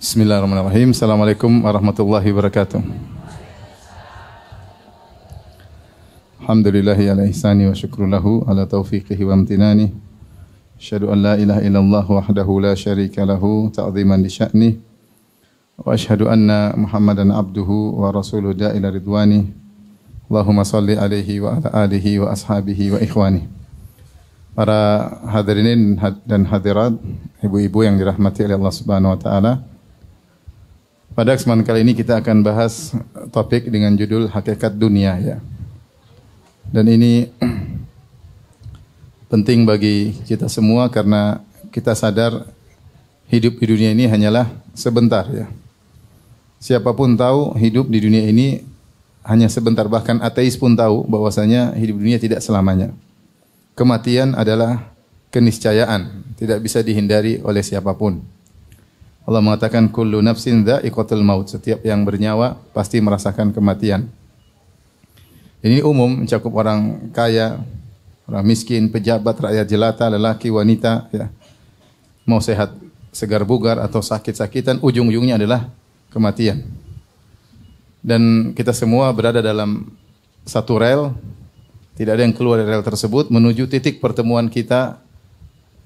Bismillahirrahmanirrahim. Assalamualaikum warahmatullahi wabarakatuh. Alhamdulillahi ala ihsani wa syukru lahu ala taufiqihi wa amtinani. Asyhadu an la ilaha illallah wahdahu la syarika lahu ta'ziman li sya'ni. Wa asyhadu anna Muhammadan abduhu wa rasuluhu da'ila ridwani. Allahumma salli alaihi wa ala alihi wa ashabihi wa ikhwani. Para hadirin dan hadirat, ibu-ibu yang dirahmati oleh Allah Subhanahu wa taala. Pada kesempatan kali ini kita akan bahas topik dengan judul hakikat dunia ya. Dan ini penting bagi kita semua karena kita sadar hidup di dunia ini hanyalah sebentar ya. Siapapun tahu hidup di dunia ini hanya sebentar, bahkan ateis pun tahu bahwasanya hidup dunia tidak selamanya. Kematian adalah keniscayaan, tidak bisa dihindari oleh siapapun. Allah mengatakan kullu nafsin dha'iqatul maut, setiap yang bernyawa pasti merasakan kematian. Ini umum mencakup orang kaya, orang miskin, pejabat, rakyat jelata, lelaki, wanita ya. Mau sehat segar bugar atau sakit-sakitan, ujung-ujungnya adalah kematian. Dan kita semua berada dalam satu rel, tidak ada yang keluar dari rel tersebut menuju titik pertemuan kita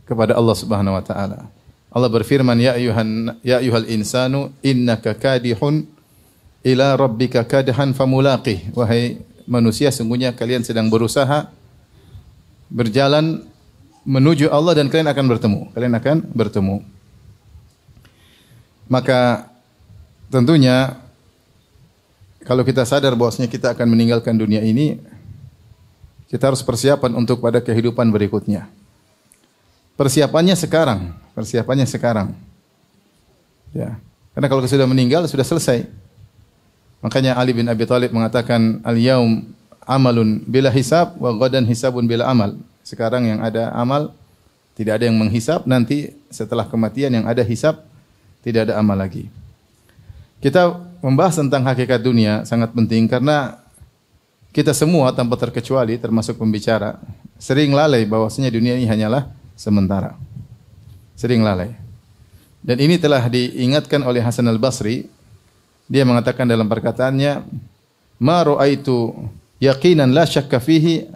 kepada Allah Subhanahu wa taala. Allah berfirman, ya ayyuhal insanu innaka kadihun ila rabbika kadhan famulaqih. Wahai manusia, sungguhnya kalian sedang berusaha berjalan menuju Allah dan kalian akan bertemu. Kalian akan bertemu. Maka tentunya kalau kita sadar bahwasanya kita akan meninggalkan dunia ini, kita harus persiapan untuk pada kehidupan berikutnya. Persiapannya sekarang. Ya. Karena kalau sudah meninggal sudah selesai. Makanya Ali bin Abi Thalib mengatakan al-yaum amalun bila hisab wa ghadan hisabun bila amal. Sekarang yang ada amal, tidak ada yang menghisab, nanti setelah kematian yang ada hisab, tidak ada amal lagi. Kita membahas tentang hakikat dunia sangat penting karena kita semua tanpa terkecuali termasuk pembicara sering lalai bahwasanya dunia ini hanyalah sementara. Sering lalai. Dan ini telah diingatkan oleh Hasan al-Basri. Dia mengatakan dalam perkataannya, "Ma ra'aitu yaqinan la syakka fihi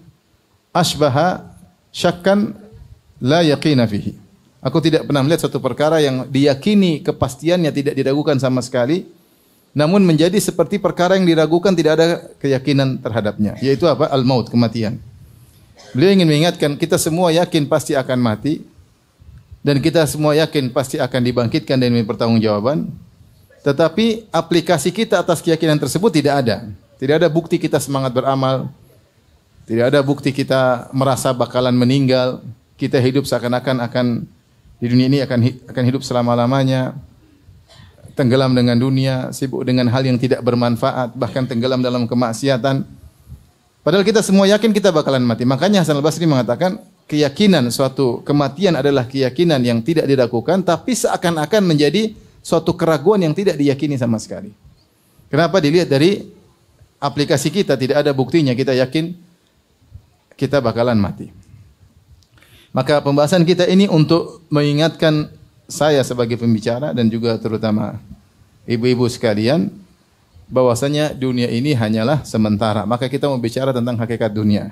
asbaha syakkan la yaqina fihi." Aku tidak pernah melihat suatu perkara yang diyakini kepastiannya tidak diragukan sama sekali, namun menjadi seperti perkara yang diragukan tidak ada keyakinan terhadapnya, yaitu apa? Al-maut, kematian. Beliau ingin mengingatkan kita semua yakin pasti akan mati dan kita semua yakin pasti akan dibangkitkan dan dipertanggungjawaban. Tetapi aplikasi kita atas keyakinan tersebut tidak ada. Tidak ada bukti kita semangat beramal. Tidak ada bukti kita merasa bakalan meninggal. Kita hidup seakan-akan akan di dunia ini akan hidup selama-lamanya. Tenggelam dengan dunia, sibuk dengan hal yang tidak bermanfaat, bahkan tenggelam dalam kemaksiatan. Padahal kita semua yakin kita bakalan mati. Makanya Hasan al-Basri mengatakan, keyakinan suatu kematian adalah keyakinan yang tidak diragukan, tapi seakan-akan menjadi suatu keraguan yang tidak diyakini sama sekali. Kenapa? Dilihat dari aplikasi kita, tidak ada buktinya, kita yakin kita bakalan mati. Maka pembahasan kita ini untuk mengingatkan saya sebagai pembicara dan juga terutama ibu-ibu sekalian, bahwasanya dunia ini hanyalah sementara. Maka kita mau bicara tentang hakikat dunia.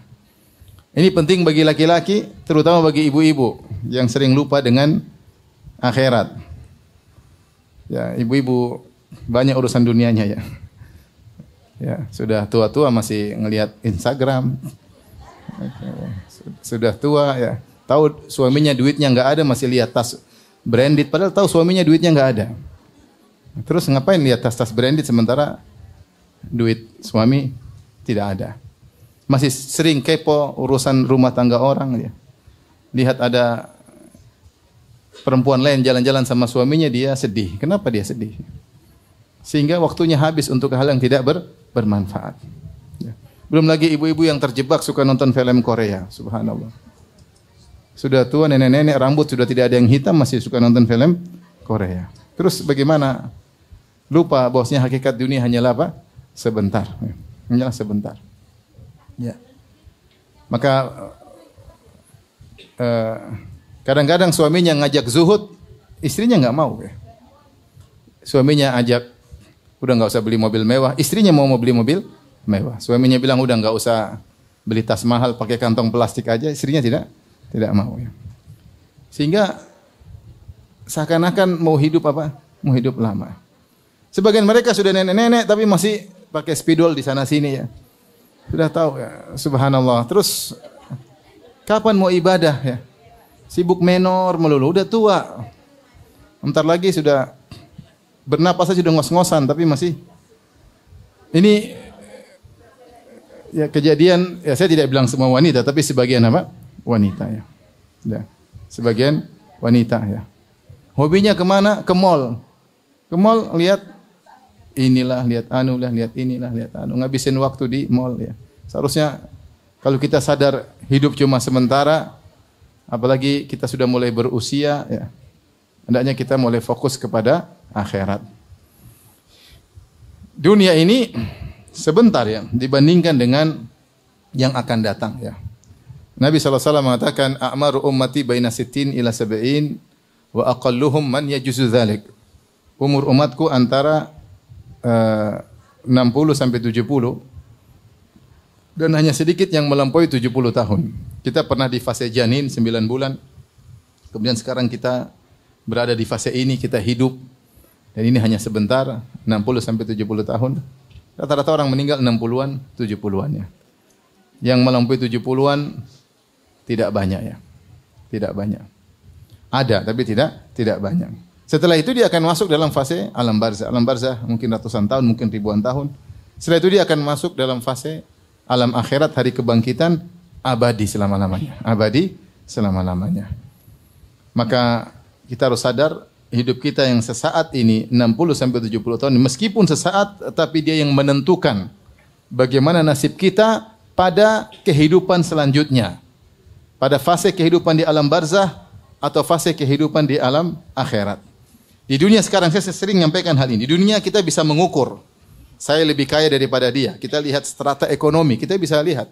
Ini penting bagi laki-laki, terutama bagi ibu-ibu yang sering lupa dengan akhirat. Ya, ibu-ibu banyak urusan dunianya ya. Ya, sudah tua-tua masih ngelihat Instagram. Sudah tua ya, tahu suaminya duitnya enggak ada masih lihat tas branded, padahal tahu suaminya duitnya enggak ada. Terus ngapain lihat tas-tas branded sementara duit suami tidak ada? Masih sering kepo urusan rumah tangga orang ya. Lihat ada perempuan lain jalan-jalan sama suaminya, dia sedih. Kenapa dia sedih? Sehingga waktunya habis untuk hal yang tidak bermanfaat. Ya. Belum lagi ibu-ibu yang terjebak suka nonton film Korea, subhanallah. Sudah tua, nenek-nenek, rambut sudah tidak ada yang hitam, masih suka nonton film Korea. Terus bagaimana? Lupa bahwasanya hakikat dunia hanyalah apa? Sebentar. Hanyalah sebentar. Ya. Maka kadang-kadang suaminya ngajak zuhud, istrinya nggak mau. Ya. Suaminya ajak, udah nggak usah beli mobil mewah. Istrinya mau beli mobil mewah. Suaminya bilang udah nggak usah beli tas mahal, pakai kantong plastik aja. Istrinya tidak mau. Ya. Sehingga seakan-akan mau hidup apa? Mau hidup lama. Sebagian mereka sudah nenek-nenek tapi masih pakai spidol di sana sini ya. Sudah tahu ya, subhanallah. Terus kapan mau ibadah ya? Sibuk menor melulu, udah tua. Bentar lagi sudah bernapas saja sudah ngos-ngosan tapi masih ini ya kejadian ya saya tidak bilang semua wanita tapi sebagian apa? Wanita ya. Ya. Sebagian wanita ya. Hobinya kemana? Ke mall. Ke mall lihat inilah, lihat anu lah, lihat inilah, lihat anu. Ngabisin waktu di mall ya. Seharusnya kalau kita sadar hidup cuma sementara, apalagi kita sudah mulai berusia ya. Hendaknya kita mulai fokus kepada akhirat. Dunia ini sebentar ya dibandingkan dengan yang akan datang ya. Nabi SAW mengatakan a'maru ummati baina sittin ila sab'in wa aqalluhum man yajuzu dzalik. Umur umatku antara 60 sampai 70 dan hanya sedikit yang melampaui 70 tahun. Kita pernah di fase janin 9 bulan. Kemudian sekarang kita berada di fase ini, kita hidup. Dan ini hanya sebentar, 60 sampai 70 tahun. Rata-rata orang meninggal 60-an, 70-an ya. Yang melampaui 70-an tidak banyak ya. Tidak banyak. Ada tapi tidak banyak. Setelah itu dia akan masuk dalam fase alam barzah. Alam barzah mungkin ratusan tahun, mungkin ribuan tahun. Setelah itu dia akan masuk dalam fase alam akhirat, hari kebangkitan abadi selama-lamanya. Abadi selama-lamanya. Maka kita harus sadar hidup kita yang sesaat ini 60 sampai 70 tahun meskipun sesaat tapi dia yang menentukan bagaimana nasib kita pada kehidupan selanjutnya. Pada fase kehidupan di alam barzah atau fase kehidupan di alam akhirat. Di dunia sekarang saya sering menyampaikan hal ini. Di dunia kita bisa mengukur saya lebih kaya daripada dia. Kita lihat strata ekonomi, kita bisa lihat.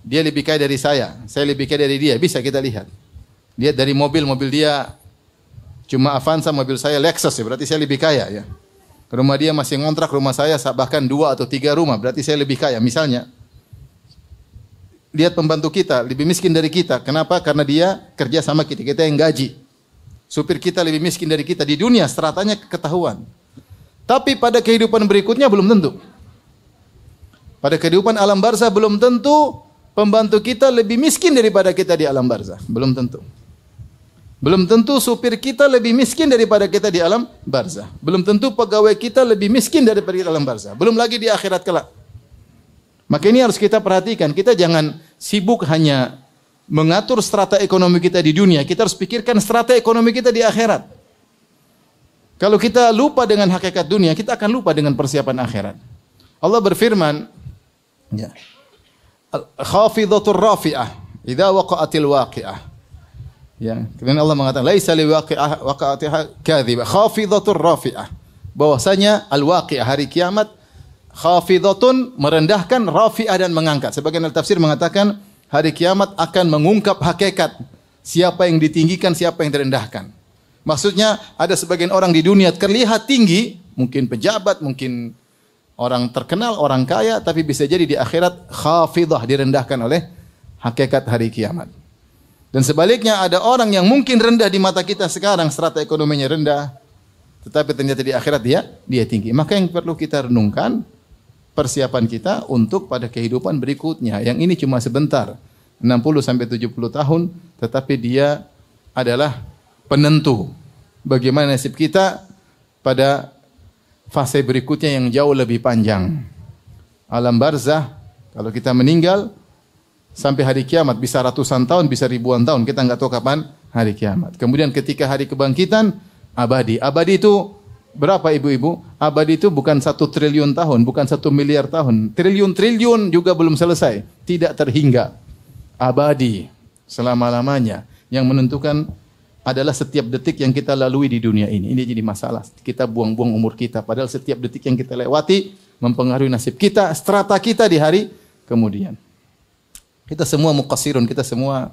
Dia lebih kaya dari saya lebih kaya dari dia, bisa kita lihat. Lihat dari mobil dia cuma Avanza, mobil saya Lexus ya, berarti saya lebih kaya ya. Rumah dia masih ngontrak, rumah saya bahkan 2 atau 3 rumah, berarti saya lebih kaya. Misalnya, lihat pembantu kita lebih miskin dari kita. Kenapa? Karena dia kerja sama kita yang gaji. Supir kita lebih miskin dari kita. Di dunia stratanya ketahuan. Tapi pada kehidupan berikutnya belum tentu. Pada kehidupan alam barzah belum tentu pembantu kita lebih miskin daripada kita di alam barzah. Belum tentu. Belum tentu supir kita lebih miskin daripada kita di alam barzah. Belum tentu pegawai kita lebih miskin daripada di alam barzah. Belum lagi di akhirat kelak. Maka ini harus kita perhatikan. Kita jangan sibuk hanya mengatur strata ekonomi kita di dunia. Kita harus pikirkan strata ekonomi kita di akhirat. Kalau kita lupa dengan hakikat dunia, kita akan lupa dengan persiapan akhirat. Allah berfirman, ya, khafidhatur rafi'ah, idza waqa'atil waqi'ah. Ya, kemudian Allah mengatakan laisa liwaqi'ah waqa'atiha kadhiba khafidhatur rafi'ah. Bahwasanya al-waqi'ah hari kiamat khafidhatun merendahkan, rafi'ah dan mengangkat. Sebagian al-tafsir mengatakan hari kiamat akan mengungkap hakikat siapa yang ditinggikan, siapa yang direndahkan. Maksudnya ada sebagian orang di dunia terlihat tinggi, mungkin pejabat, mungkin orang terkenal, orang kaya, tapi bisa jadi di akhirat khafidah, direndahkan oleh hakikat hari kiamat. Dan sebaliknya ada orang yang mungkin rendah di mata kita sekarang, strata ekonominya rendah, tetapi ternyata di akhirat dia tinggi. Maka yang perlu kita renungkan persiapan kita untuk pada kehidupan berikutnya. Yang ini cuma sebentar, 60 sampai 70 tahun, tetapi dia adalah penentu bagaimana nasib kita pada fase berikutnya yang jauh lebih panjang. Alam barzah, kalau kita meninggal sampai hari kiamat bisa ratusan tahun, bisa ribuan tahun, kita enggak tahu kapan hari kiamat. Kemudian ketika hari kebangkitan abadi. Abadi itu berapa ibu-ibu? Abadi itu bukan 1 triliun tahun, bukan 1 miliar tahun. Triliun-triliun juga belum selesai, tidak terhingga. Abadi selama-lamanya. Yang menentukan adalah setiap detik yang kita lalui di dunia ini. Ini jadi masalah. Kita buang-buang umur kita. Padahal setiap detik yang kita lewati mempengaruhi nasib kita, strata kita di hari kemudian. Kita semua muqassirun, kita semua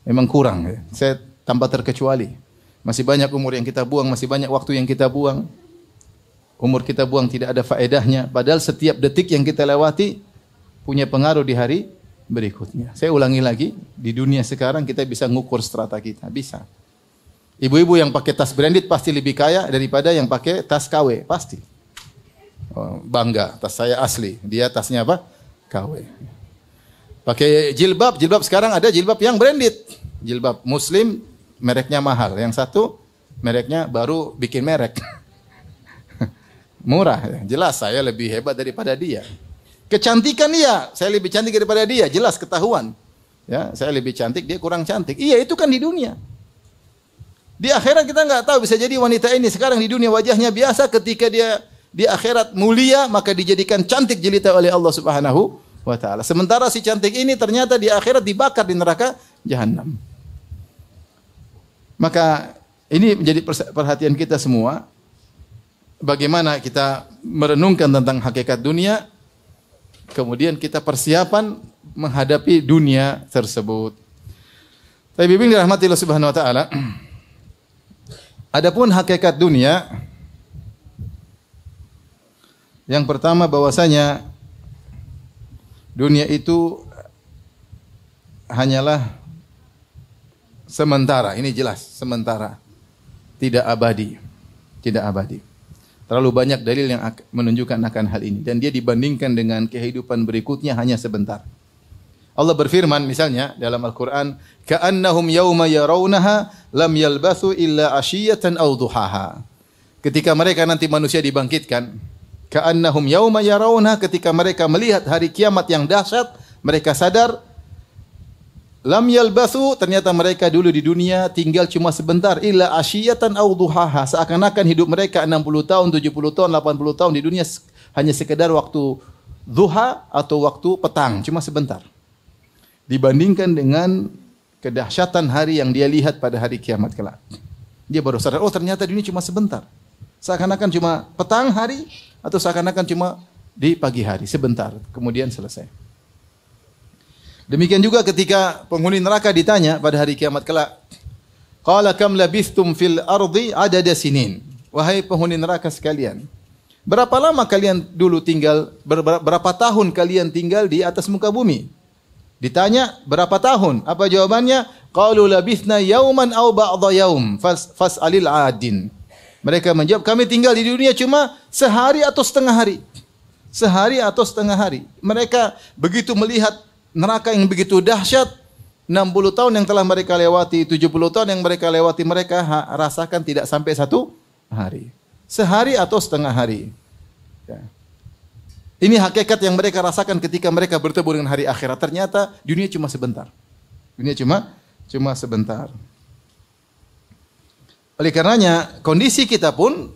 memang kurang. Ya. Saya tanpa terkecuali. Masih banyak umur yang kita buang, masih banyak waktu yang kita buang. umur kita buang tidak ada faedahnya. Padahal setiap detik yang kita lewati punya pengaruh di hari berikutnya. Saya ulangi lagi, di dunia sekarang kita bisa ngukur strata kita, bisa. Ibu-ibu yang pakai tas branded pasti lebih kaya daripada yang pakai tas KW, pasti. Oh, bangga, tas saya asli, dia tasnya apa? KW. Pakai jilbab, jilbab sekarang ada jilbab yang branded. Jilbab muslim mereknya mahal, yang satu mereknya baru bikin merek. Murah, jelas saya lebih hebat daripada dia. Kecantikan iya, saya lebih cantik daripada dia, jelas ketahuan. Ya, saya lebih cantik, dia kurang cantik. Iya, itu kan di dunia. Di akhirat kita nggak tahu, bisa jadi wanita ini sekarang di dunia wajahnya biasa, ketika dia di akhirat mulia, maka dijadikan cantik jelita oleh Allah Subhanahu wa taala. Sementara si cantik ini ternyata di akhirat dibakar di neraka jahanam. Maka ini menjadi perhatian kita semua. Bagaimana kita merenungkan tentang hakikat dunia, kemudian kita persiapan menghadapi dunia tersebut. Tapi bimbing dirahmati Allah Subhanahu wa taala. Adapun hakikat dunia, yang pertama bahwasanya dunia itu hanyalah sementara, ini jelas sementara, tidak abadi, tidak abadi. Terlalu banyak dalil yang menunjukkan akan hal ini, dan dia dibandingkan dengan kehidupan berikutnya hanya sebentar. Allah berfirman misalnya dalam Al-Quran, ka'annahum yawma yarawnaha lam yalbathu illa ashiyatan aw duhaha. Ketika mereka nanti manusia dibangkitkan, ka'annahum yawma yarawnaha, ketika mereka melihat hari kiamat yang dahsyat, mereka sadar lam yalbathu, ternyata mereka dulu di dunia tinggal cuma sebentar, illa ashiyatan aw duhaha, seakan-akan hidup mereka 60 tahun, 70 tahun, 80 tahun di dunia hanya sekedar waktu duha atau waktu petang, cuma sebentar. Dibandingkan dengan kedahsyatan hari yang dia lihat pada hari kiamat kelak. Dia baru sadar, oh ternyata dunia cuma sebentar. Seakan-akan cuma petang hari atau seakan-akan cuma di pagi hari, sebentar, kemudian selesai. Demikian juga ketika penghuni neraka ditanya pada hari kiamat kelak, qala kam labithtum fil ardi adada sinin. Wahai penghuni neraka sekalian, berapa lama kalian dulu tinggal, berapa tahun kalian tinggal di atas muka bumi? Ditanya berapa tahun? Apa jawabannya? Qalu labithna yauman aw ba'dha yaum fas'alil 'adin. Mereka menjawab, kami tinggal di dunia cuma sehari atau setengah hari. Sehari atau setengah hari. Mereka begitu melihat neraka yang begitu dahsyat, 60 tahun yang telah mereka lewati, 70 tahun yang mereka lewati, mereka rasakan tidak sampai satu hari. Sehari atau setengah hari. Ya. Ini hakikat yang mereka rasakan ketika mereka bertemu dengan hari akhirat. Ternyata dunia cuma sebentar. Dunia cuma sebentar. Oleh karenanya, kondisi kita pun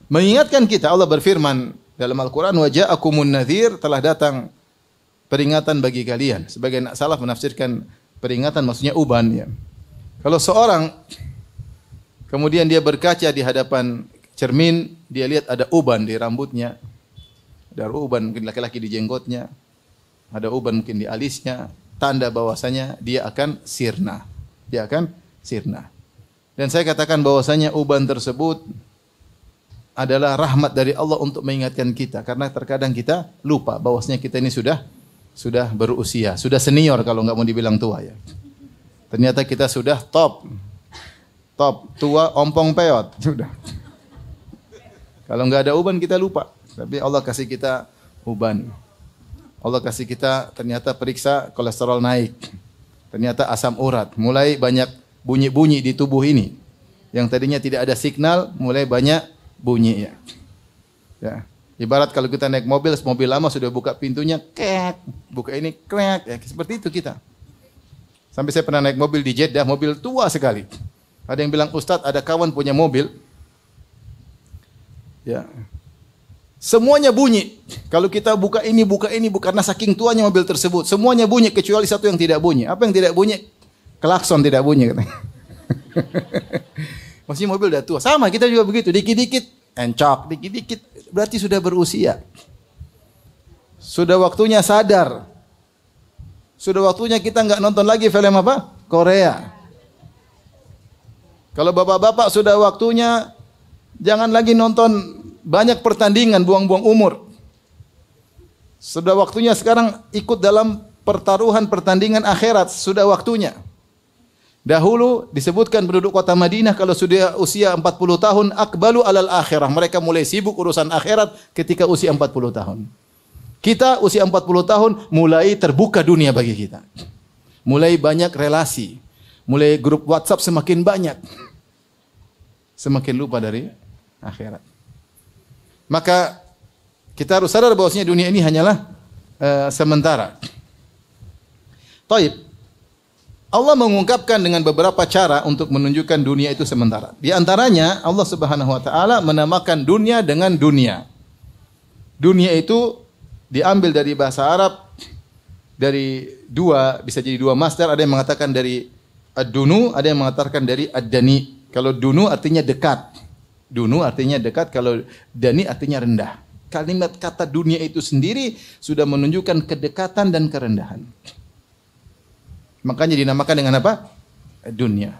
mengingatkan kita. Allah berfirman dalam Al-Quran, wa ja'akumun nadhir, telah datang peringatan bagi kalian. Sebagian salaf menafsirkan peringatan maksudnya uban. Ya. Kalau seorang kemudian dia berkaca di hadapan cermin, dia lihat ada uban di rambutnya, ada uban mungkin laki-laki di jenggotnya, ada uban mungkin di alisnya, tanda bahwasanya dia akan sirna. Dia akan sirna. Dan saya katakan bahwasanya uban tersebut adalah rahmat dari Allah untuk mengingatkan kita, karena terkadang kita lupa bahwasanya kita ini sudah berusia, sudah senior kalau nggak mau dibilang tua ya. Ternyata kita sudah top tua ompong peot sudah. Kalau nggak ada uban kita lupa. Tapi Allah kasih kita uban. Allah kasih kita ternyata periksa kolesterol naik. Ternyata asam urat. Mulai banyak bunyi-bunyi di tubuh ini. Yang tadinya tidak ada signal, mulai banyak bunyi ya. Ya. Ibarat kalau kita naik mobil lama sudah buka pintunya, kek. Buka ini, krek. Ya, seperti itu kita. Sampai saya pernah naik mobil di Jeddah, mobil tua sekali. Ada yang bilang, Ustadz ada kawan punya mobil. Ya. Semuanya bunyi. Kalau kita buka ini, karena saking tuanya mobil tersebut. Semuanya bunyi, kecuali satu yang tidak bunyi. Apa yang tidak bunyi? Klakson tidak bunyi. Maksudnya mobil udah tua. Sama, kita juga begitu. Dikit-dikit, encok. Dikit-dikit, berarti sudah berusia. Sudah waktunya sadar. Sudah waktunya kita nggak nonton lagi film apa? Korea. Kalau bapak-bapak sudah waktunya Jangan lagi nonton banyak pertandingan, buang-buang umur. Sudah waktunya sekarang ikut dalam pertaruhan pertandingan akhirat. Sudah waktunya. Dahulu disebutkan penduduk kota Madinah kalau sudah usia 40 tahun, akbalu alal akhirah. Mereka mulai sibuk urusan akhirat ketika usia 40 tahun. Kita usia 40 tahun mulai terbuka dunia bagi kita. Mulai banyak relasi. Mulai grup WhatsApp semakin banyak. Semakin lupa dari akhirat. Maka kita harus sadar bahwasanya dunia ini hanyalah sementara. Taib. Allah mengungkapkan dengan beberapa cara untuk menunjukkan dunia itu sementara. Di antaranya Allah Subhanahu wa taala menamakan dunia dengan dunia. Dunia itu diambil dari bahasa Arab dari dua, bisa jadi dua masdar, ada yang mengatakan dari ad-dunu, ada yang mengatakan dari ad-dani. Kalau dunu artinya dekat. Dunu artinya dekat, kalau dani artinya rendah. Kalimat kata dunia itu sendiri sudah menunjukkan kedekatan dan kerendahan. Makanya dinamakan dengan apa? Dunia.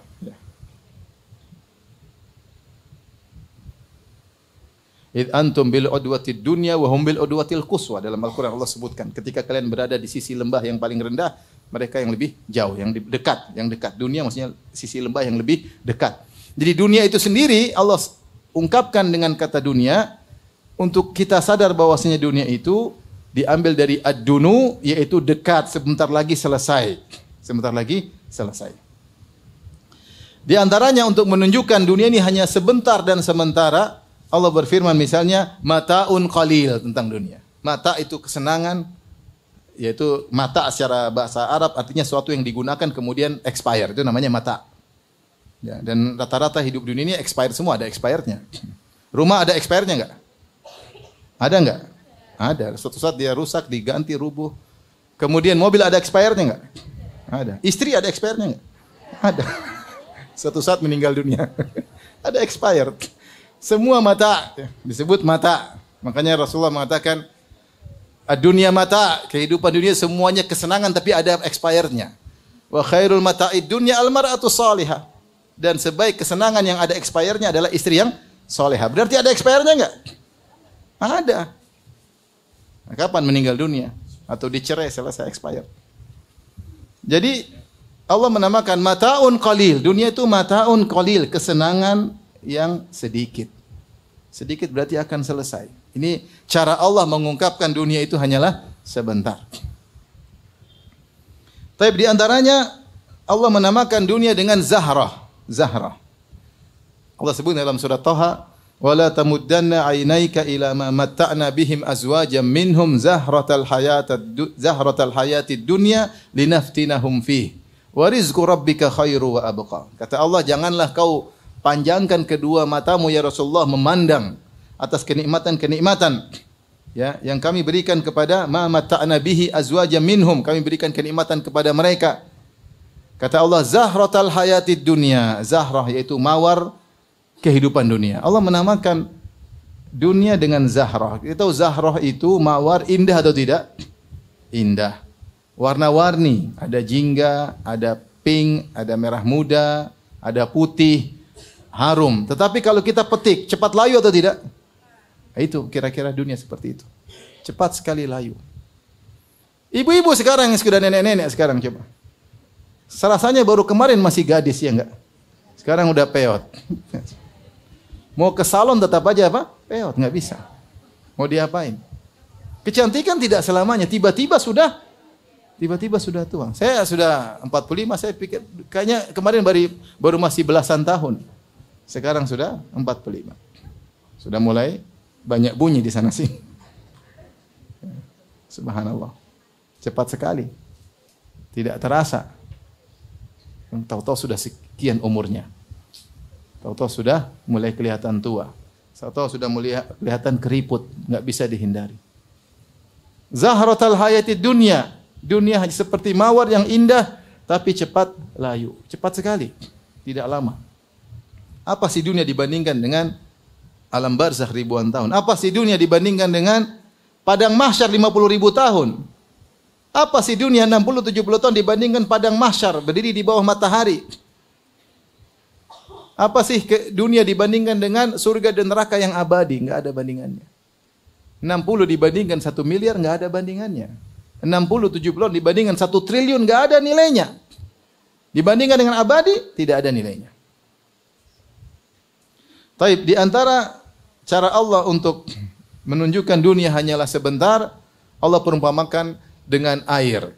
Id antum bil udwatid dunya wa hum bil udwatil quswa. Dalam Al-Qur'an Allah sebutkan, ketika kalian berada di sisi lembah yang paling rendah, mereka yang lebih jauh, yang dekat, yang dekat. Dunia maksudnya sisi lembah yang lebih dekat. Jadi dunia itu sendiri Allah ungkapkan dengan kata dunia untuk kita sadar bahwasanya dunia itu diambil dari ad-dunu, yaitu dekat, sebentar lagi selesai. Sebentar lagi selesai. Di antaranya untuk menunjukkan dunia ini hanya sebentar dan sementara, Allah berfirman misalnya mataun qalil tentang dunia. Mata itu kesenangan, yaitu mata secara bahasa Arab artinya sesuatu yang digunakan kemudian expire, itu namanya mata. Ya, dan rata-rata hidup dunia ini expire semua, ada expirednya. Rumah ada expirednya enggak? Ada enggak? Ada. Suatu saat dia rusak, diganti, rubuh. Kemudian mobil ada expirednya enggak? Ada. Istri ada expirednya enggak? Ada. Suatu saat meninggal dunia. Ada expired. Semua mata disebut mata. Makanya Rasulullah mengatakan dunia mata, kehidupan dunia semuanya kesenangan tapi ada expirednya. Wa khairul mata'id dunya al-mar'atu salihah. Dan sebaik kesenangan yang ada expirednya adalah istri yang salihah. Berarti ada expirednya enggak? Ada. Nah, kapan meninggal dunia atau dicerai selesai expired. Jadi Allah menamakan mataun qalil. Dunia itu mataun qalil, kesenangan yang sedikit. Sedikit berarti akan selesai. Ini cara Allah mengungkapkan dunia itu hanyalah sebentar. Tapi di antaranya Allah menamakan dunia dengan zahrah. Zahrah. Allah sebut dalam surat Thaha, "Wala tamuddanna 'ainaika ila ma matta'na bihim azwajan minhum zahratal hayatid dunya linaftinahum fih. Wa rizqu rabbika khairu wa abqa." Kata Allah, janganlah kau panjangkan kedua matamu ya Rasulullah memandang atas kenikmatan-kenikmatan ya yang kami berikan kepada ma matta'na bihi azwajan minhum, kami berikan kenikmatan kepada mereka. Kata Allah, zahratal hayatid dunya. Zahrah yaitu mawar kehidupan dunia. Allah menamakan dunia dengan zahrah. Kita tahu zahrah itu mawar, indah atau tidak? Indah. Warna-warni, ada jingga, ada pink, ada merah muda, ada putih, harum. Tetapi kalau kita petik, cepat layu atau tidak? Itu kira-kira dunia seperti itu. Cepat sekali layu. Ibu-ibu sekarang yang sudah nenek-nenek sekarang coba. Rasanya baru kemarin masih gadis ya enggak? Sekarang udah peot. Mau ke salon tetap aja apa? Peot, enggak bisa. Mau diapain? Kecantikan tidak selamanya, tiba-tiba sudah tua. Saya sudah 45, saya pikir kayaknya kemarin baru masih belasan tahun. Sekarang sudah 45. Sudah mulai banyak bunyi di sana sih. Subhanallah. Cepat sekali. Tidak terasa. Tahu-tahu sudah sekian umurnya. Tahu-tahu sudah mulai kelihatan tua. Tahu-tahu sudah mulai kelihatan keriput, enggak bisa dihindari. Zahratal hayatid dunya. Dunia seperti mawar yang indah tapi cepat layu. Cepat sekali. Tidak lama. Apa sih dunia dibandingkan dengan alam barzakh ribuan tahun? Apa sih dunia dibandingkan dengan padang mahsyar 50.000 tahun? Apa sih dunia 60-70 tahun dibandingkan padang mahsyar berdiri di bawah matahari? Apa sih dunia dibandingkan dengan surga dan neraka yang abadi? Enggak ada bandingannya. 60 dibandingkan 1 miliar enggak ada bandingannya. 60, 70 dibandingkan 1 triliun enggak ada nilainya. Dibandingkan dengan abadi tidak ada nilainya. Taib, di antara cara Allah untuk menunjukkan dunia hanyalah sebentar, Allah perumpamakan dengan air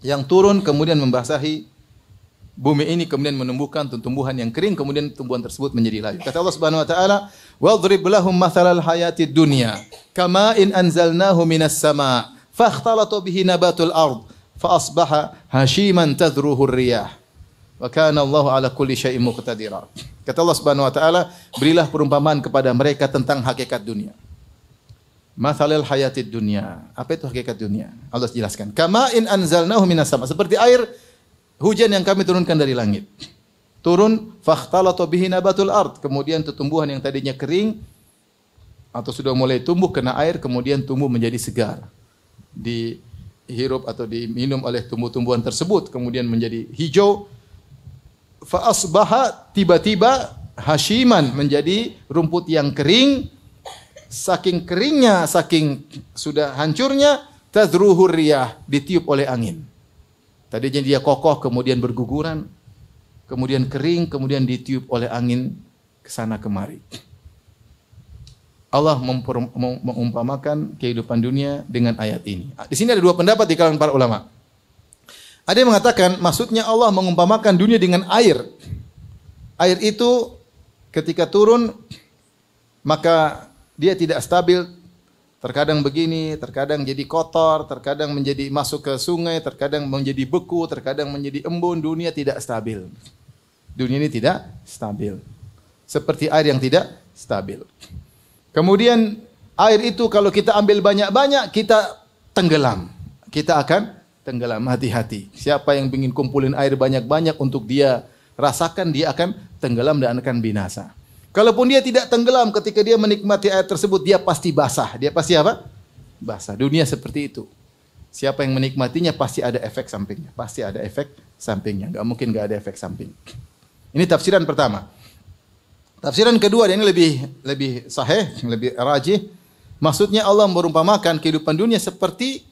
yang turun kemudian membasahi bumi ini, kemudian menumbuhkan tumbuhan yang kering, kemudian tumbuhan tersebut menjadi layu. Kata Allah Subhanahu wa taala, "Wadrib lahum mathalal hayatid dunya, kama'in anzalnahu minas sama', fakhtalata bihi nabatul ard, fa asbaha hashiman tadhruhu ar-riyah. Wa kana Allahu ala kulli syai'in muqtadira." Kata Allah Subhanahu wa taala, berilah perumpamaan kepada mereka tentang hakikat dunia. Mathalal hayatid dunya. Apa itu hakikat dunia? Allah jelaskan. Kama'in anzalnahu minas sama', seperti air hujan yang kami turunkan dari langit. Turun, fakhtalata bihi nabatul ard. Kemudian tumbuhan yang tadinya kering atau sudah mulai tumbuh kena air, kemudian tumbuh menjadi segar. Dihirup atau diminum oleh tumbuh-tumbuhan tersebut, kemudian menjadi hijau. Fa asbaha, tiba-tiba hashiman, menjadi rumput yang kering. Saking keringnya, saking sudah hancurnya, tadhruhur riyah, ditiup oleh angin. Tadinya dia kokoh, kemudian berguguran, kemudian kering, kemudian ditiup oleh angin ke sana kemari. Allah mengumpamakan kehidupan dunia dengan ayat ini. Di sini ada dua pendapat di kalangan para ulama. Ada yang mengatakan maksudnya Allah mengumpamakan dunia dengan air. Air itu ketika turun maka dia tidak stabil. Terkadang begini, terkadang jadi kotor, terkadang menjadi masuk ke sungai, terkadang menjadi beku, terkadang menjadi embun. Dunia tidak stabil. Dunia ini tidak stabil. Seperti air yang tidak stabil. Kemudian air itu kalau kita ambil banyak-banyak, kita tenggelam. Kita akan tenggelam, hati-hati. Siapa yang ingin kumpulin air banyak-banyak untuk dia rasakan, dia akan tenggelam dan akan binasa. Kalaupun dia tidak tenggelam ketika dia menikmati air tersebut, dia pasti basah. Dia pasti apa? Basah. Dunia seperti itu. Siapa yang menikmatinya pasti ada efek sampingnya. Pasti ada efek sampingnya. Enggak mungkin enggak ada efek samping. Ini tafsiran pertama. Tafsiran kedua, dan ini lebih sahih, lebih rajih. Maksudnya Allah merumpamakan kehidupan dunia seperti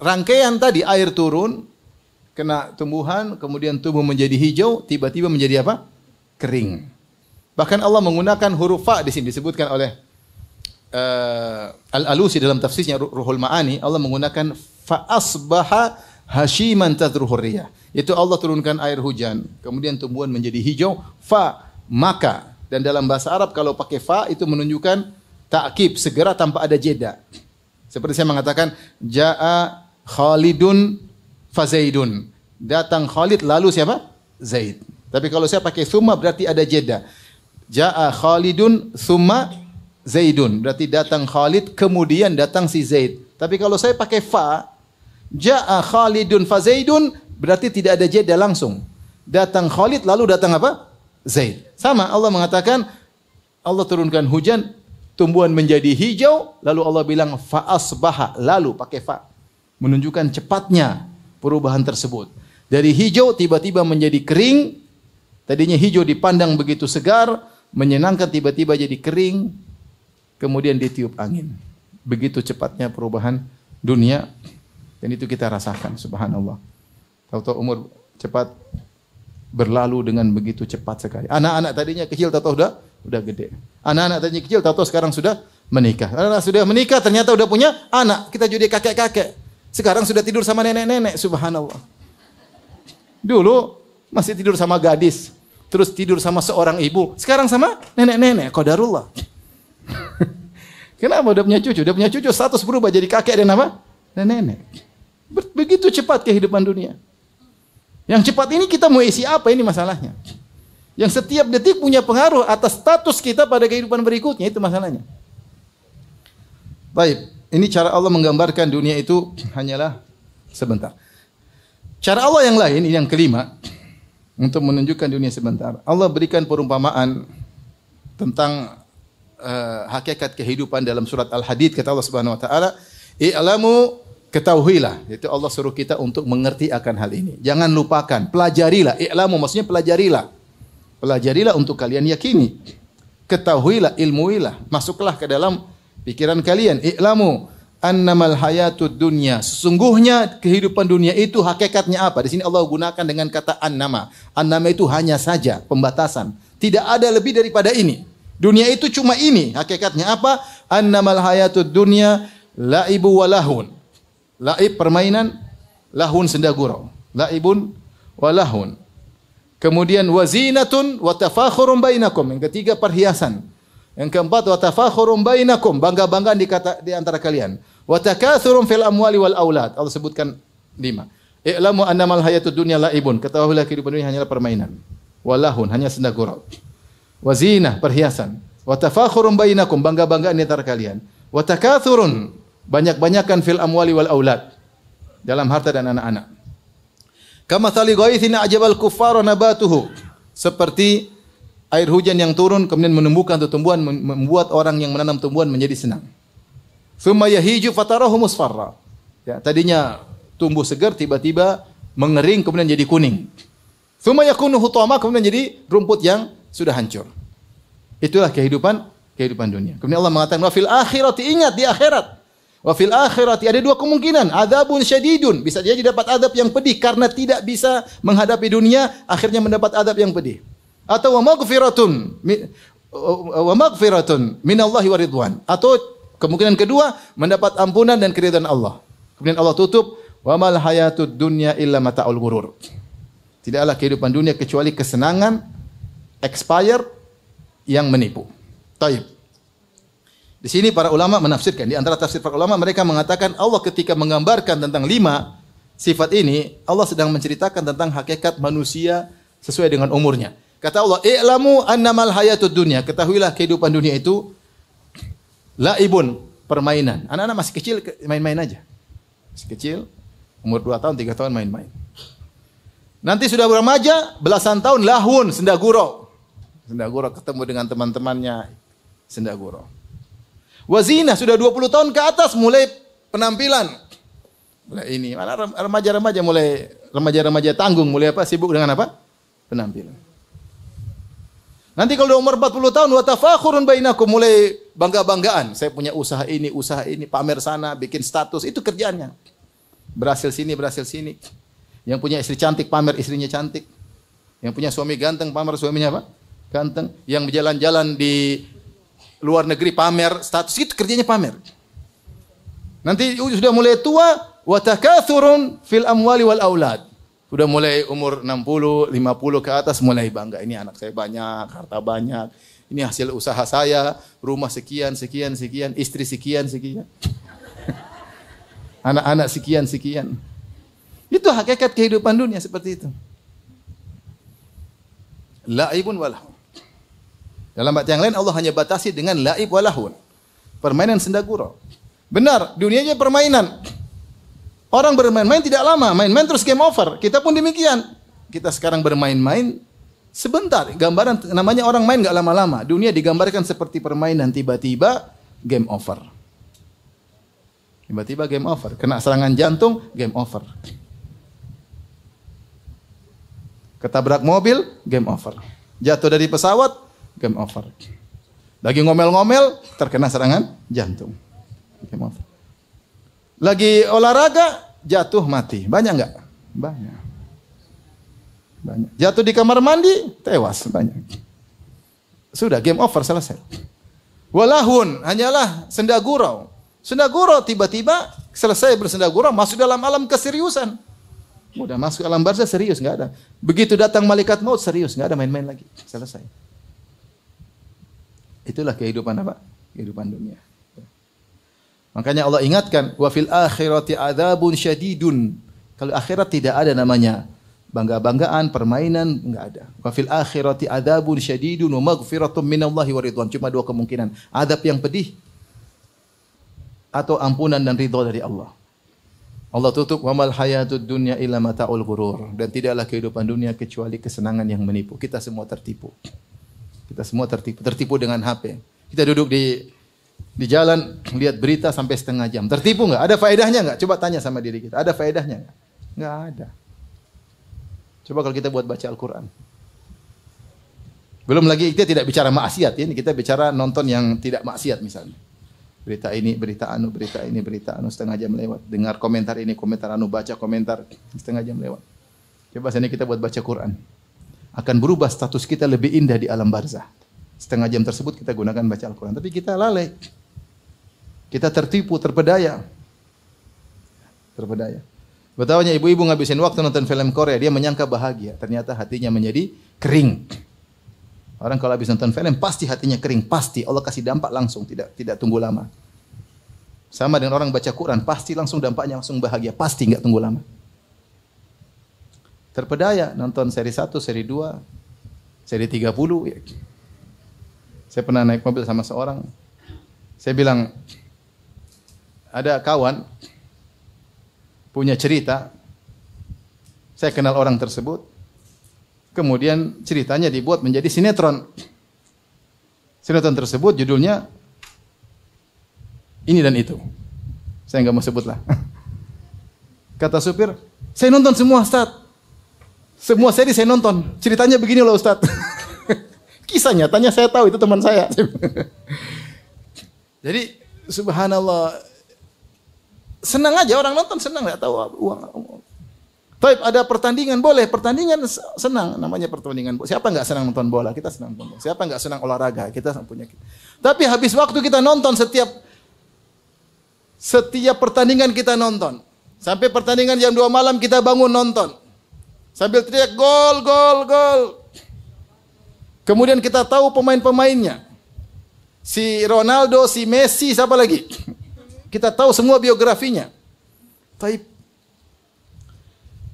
rangkaian tadi, air turun, kena tumbuhan, kemudian tumbuh menjadi hijau, tiba-tiba menjadi apa? Kering. Bahkan Allah menggunakan huruf fa di sini disebutkan oleh Al-Alusi dalam tafsirnya Ruhul Ma'ani. Allah menggunakan fa asbaha hashiman tadhruhur riyah. Itu Allah turunkan air hujan, kemudian tumbuhan menjadi hijau, fa maka. Dan dalam bahasa Arab kalau pakai fa itu menunjukkan ta'kib, segera tanpa ada jeda. Seperti saya mengatakan jaa Khalidun fa Zaidun. Datang Khalid lalu siapa? Zaid. Tapi kalau saya pakai thumma berarti ada jeda. Jaa Khalidun thumma Zaidun. Berarti datang Khalid kemudian datang si Zaid. Tapi kalau saya pakai fa, jaa Khalidun fa Zaidun, berarti tidak ada jeda langsung. Datang Khalid lalu datang apa? Zaid. Sama Allah mengatakan Allah turunkan hujan, tumbuhan menjadi hijau, lalu Allah bilang fa asbaha, lalu pakai fa. Menunjukkan cepatnya perubahan tersebut. Dari hijau tiba-tiba menjadi kering. Tadinya hijau dipandang begitu segar, menyenangkan, tiba-tiba jadi kering, kemudian ditiup angin. Begitu cepatnya perubahan dunia, dan itu kita rasakan, subhanallah. Tahu-tahu umur cepat berlalu dengan begitu cepat sekali. Anak-anak tadinya kecil, tahu-tahu udah gede. Anak-anak tadinya kecil, tahu-tahu sekarang sudah menikah. Anak sudah menikah, ternyata udah punya anak. Kita jadi kakek-kakek. Sekarang sudah tidur sama nenek-nenek, subhanallah. Dulu masih tidur sama gadis, terus tidur sama seorang ibu, sekarang sama nenek-nenek, qadarullah. Kenapa? Udah punya cucu, status berubah jadi kakek dan apa? Dan nenek. Begitu cepat kehidupan dunia. Yang cepat ini kita mau isi apa, ini masalahnya. Yang setiap detik punya pengaruh atas status kita pada kehidupan berikutnya, itu masalahnya. Baik, ini cara Allah menggambarkan dunia itu hanyalah sebentar. Cara Allah yang lain, ini yang kelima, untuk menunjukkan dunia sebentar. Allah berikan perumpamaan tentang hakikat kehidupan dalam surat Al-Hadid. Kata Allah Subhanahu wa taala, "I'lamu Ketahuilah, itu Allah suruh kita untuk mengerti akan hal ini. Jangan lupakan, pelajarilah. I'lamu maksudnya pelajarilah. Pelajarilah untuk kalian yakini. Ketahuilah, ilmuilah, masuklah ke dalam pikiran kalian. I'lamu annamal hayatud dunya. Sesungguhnya kehidupan dunia itu hakikatnya apa? Di sini Allah gunakan dengan kata annama. Annama itu hanya saja pembatasan. Tidak ada lebih daripada ini. Dunia itu cuma ini. Hakikatnya apa? Annamal hayatud dunya laibu walahun. Laib permainan, lahun senda gurau. Laibun walahun. Kemudian wazinatun wa tafakhurun bainakum. Yang ketiga perhiasan. Yang keempat wa tafakhurun bainakum, bangga-banggaan di antara kalian. Wa takatsurun fil amwali wal aulad. Allah sebutkan 5. I'lamu annamal hayatud dunya laibun. Ketahuilah kehidupan dunia hanyalah permainan. Walahun hanya senda gurau. Wazinah perhiasan. Wa tafakhurun bainakum, bangga-banggaan di antara kalian. Wa takatsurun banyak-banyakan fil amwali wal aulad, dalam harta dan anak-anak. Kama thali ghaithin ajabal kuffara nabatuhu, seperti air hujan yang turun kemudian menumbuhkan tumbuhan, membuat orang yang menanam tumbuhan menjadi senang. Tsumma yahiju fatarahu musfarra. Ya, tadinya tumbuh segar tiba-tiba mengering kemudian jadi kuning. Tsumma yakunu hutama, kemudian jadi rumput yang sudah hancur. Itulah kehidupan dunia. Kemudian Allah mengatakan wa fil akhirati, ingat di akhirat. Wa fil akhirati, ada 2 kemungkinan, adzabun syadidun, bisa jadi dapat azab yang pedih karena tidak bisa menghadapi dunia, akhirnya mendapat azab yang pedih. Atau wa maghfiratun minallahi wa ridwan, atau kemungkinan kedua mendapat ampunan dan keridhaan Allah. Kemudian Allah tutup wa mal hayatud dunya illa mata'ul ghurur. Tidaklah kehidupan dunia kecuali kesenangan expired yang menipu. Taib. Di sini para ulama menafsirkan, di antara tafsir para ulama mereka mengatakan Allah ketika menggambarkan tentang 5 sifat ini, Allah sedang menceritakan tentang hakikat manusia sesuai dengan umurnya. Kata Allah, "I'lamu annamal hayatud dunya." Ketahuilah kehidupan dunia itu laibun, permainan. Anak-anak masih kecil main-main aja. Masih kecil, umur 2 tahun, 3 tahun main-main. Nanti sudah remaja, belasan tahun lahun, senda gurau. Senda gurau ketemu dengan teman-temannya, senda gurau. Wazinah sudah 20 tahun ke atas mulai penampilan. Mulai ini, remaja-remaja mulai remaja-remaja tanggung mulai apa? Sibuk dengan apa? Penampilan. Nanti kalau umur 40 tahun wa tafakhurun bainakum, mulai bangga-banggaan. Saya punya usaha ini, pamer sana, bikin status, itu kerjaannya. Berhasil sini, berhasil sini. Yang punya istri cantik pamer istrinya cantik. Yang punya suami ganteng pamer suaminya apa? Ganteng. Yang berjalan-jalan di luar negeri pamer status, itu kerjanya pamer. Nanti sudah mulai tua, wa takatsurun fil amwali wal aulad. Sudah mulai umur 60, 50 ke atas mulai bangga. Ini anak saya banyak, harta banyak. Ini hasil usaha saya, rumah sekian, istri sekian. Anak-anak sekian. Itu hakikat kehidupan dunia seperti itu. Laibun walahu. Dalam ayat yang lain Allah hanya batasi dengan laib walahun. Permainan senda gurau. Benar, dunianya permainan. Orang bermain-main tidak lama, main-main terus game over. Kita pun demikian. Kita sekarang bermain-main sebentar. Gambaran namanya orang main enggak lama-lama. Dunia digambarkan seperti permainan, tiba-tiba game over. Tiba-tiba game over. Kena serangan jantung, game over. Ketabrak mobil, game over. Jatuh dari pesawat, game over. Lagi ngomel-ngomel, terkena serangan jantung. Game over. Lagi olahraga, jatuh mati. Banyak enggak? Banyak. Jatuh di kamar mandi, tewas. Banyak. Sudah, game over, selesai. Walahun, hanyalah senda gurau. Senda gurau, tiba-tiba selesai bersenda gurau, masuk dalam alam keseriusan. Udah masuk alam barzah, serius, enggak ada. Begitu datang malaikat maut, serius, enggak ada main-main lagi. Selesai. Itulah kehidupan apa? Kehidupan dunia. Makanya Allah ingatkan, wa fil akhirati adzabun syadidun. Kalau akhirat tidak ada namanya bangga-banggaan, permainan, enggak ada. Wa fil akhirati adzabun syadidun wa maghfiratun minallahi wa ridwan. Cuma 2 kemungkinan, azab yang pedih atau ampunan dan ridha dari Allah. Allah tutup wa mal hayatud dunya illa mata'ul ghurur, dan tidaklah kehidupan dunia kecuali kesenangan yang menipu. Kita semua tertipu. Kita semua tertipu dengan HP. Kita duduk di Di jalan lihat berita sampai setengah jam. Tertipu nggak? Ada faedahnya nggak? Coba tanya sama diri kita. Ada faedahnya nggak? Nggak ada. Coba kalau kita buat baca Al-Quran. Belum lagi kita tidak bicara maksiat. Ini kita bicara nonton yang tidak maksiat misalnya. Berita ini, berita anu, berita ini, berita anu, setengah jam lewat. Dengar komentar ini, komentar anu, baca komentar setengah jam lewat. Coba sini kita buat baca Quran. Akan berubah status kita lebih indah di alam barzah. Setengah jam tersebut kita gunakan baca Al-Quran. Tapi kita lalai. Kita tertipu, terpedaya. Terpedaya. Betapanya ibu-ibu ngabisin waktu nonton film Korea, dia menyangka bahagia. Ternyata hatinya menjadi kering. Orang kalau habis nonton film, pasti hatinya kering. Pasti. Allah kasih dampak langsung, tidak tunggu lama. Sama dengan orang baca Quran, pasti langsung dampaknya langsung bahagia. Pasti, enggak tunggu lama. Terpedaya, nonton seri 1, seri 2, seri 30. Ya. Saya pernah naik mobil sama seorang. Saya bilang, ada kawan punya cerita. Saya kenal orang tersebut. Kemudian ceritanya dibuat menjadi sinetron. Sinetron tersebut judulnya ini dan itu. Saya enggak mau sebut lah. Kata supir, saya nonton semua Ustaz. Semua seri saya nonton. Ceritanya begini loh Ustaz. Kisah nyatanya saya tahu, itu teman saya. Jadi subhanallah, senang aja orang nonton, senang, nggak tahu uang. Tapi ada pertandingan, boleh pertandingan, senang, namanya pertandingan. Siapa nggak senang nonton bola? Kita senang nonton bola. Siapa nggak senang olahraga? Kita punya. Tapi habis waktu kita nonton, setiap pertandingan kita nonton. Sampai pertandingan jam 2 malam kita bangun nonton. Sambil teriak gol, gol, gol. Kemudian kita tahu pemain-pemainnya. Si Ronaldo, si Messi, siapa lagi? Kita tahu semua biografinya. Tapi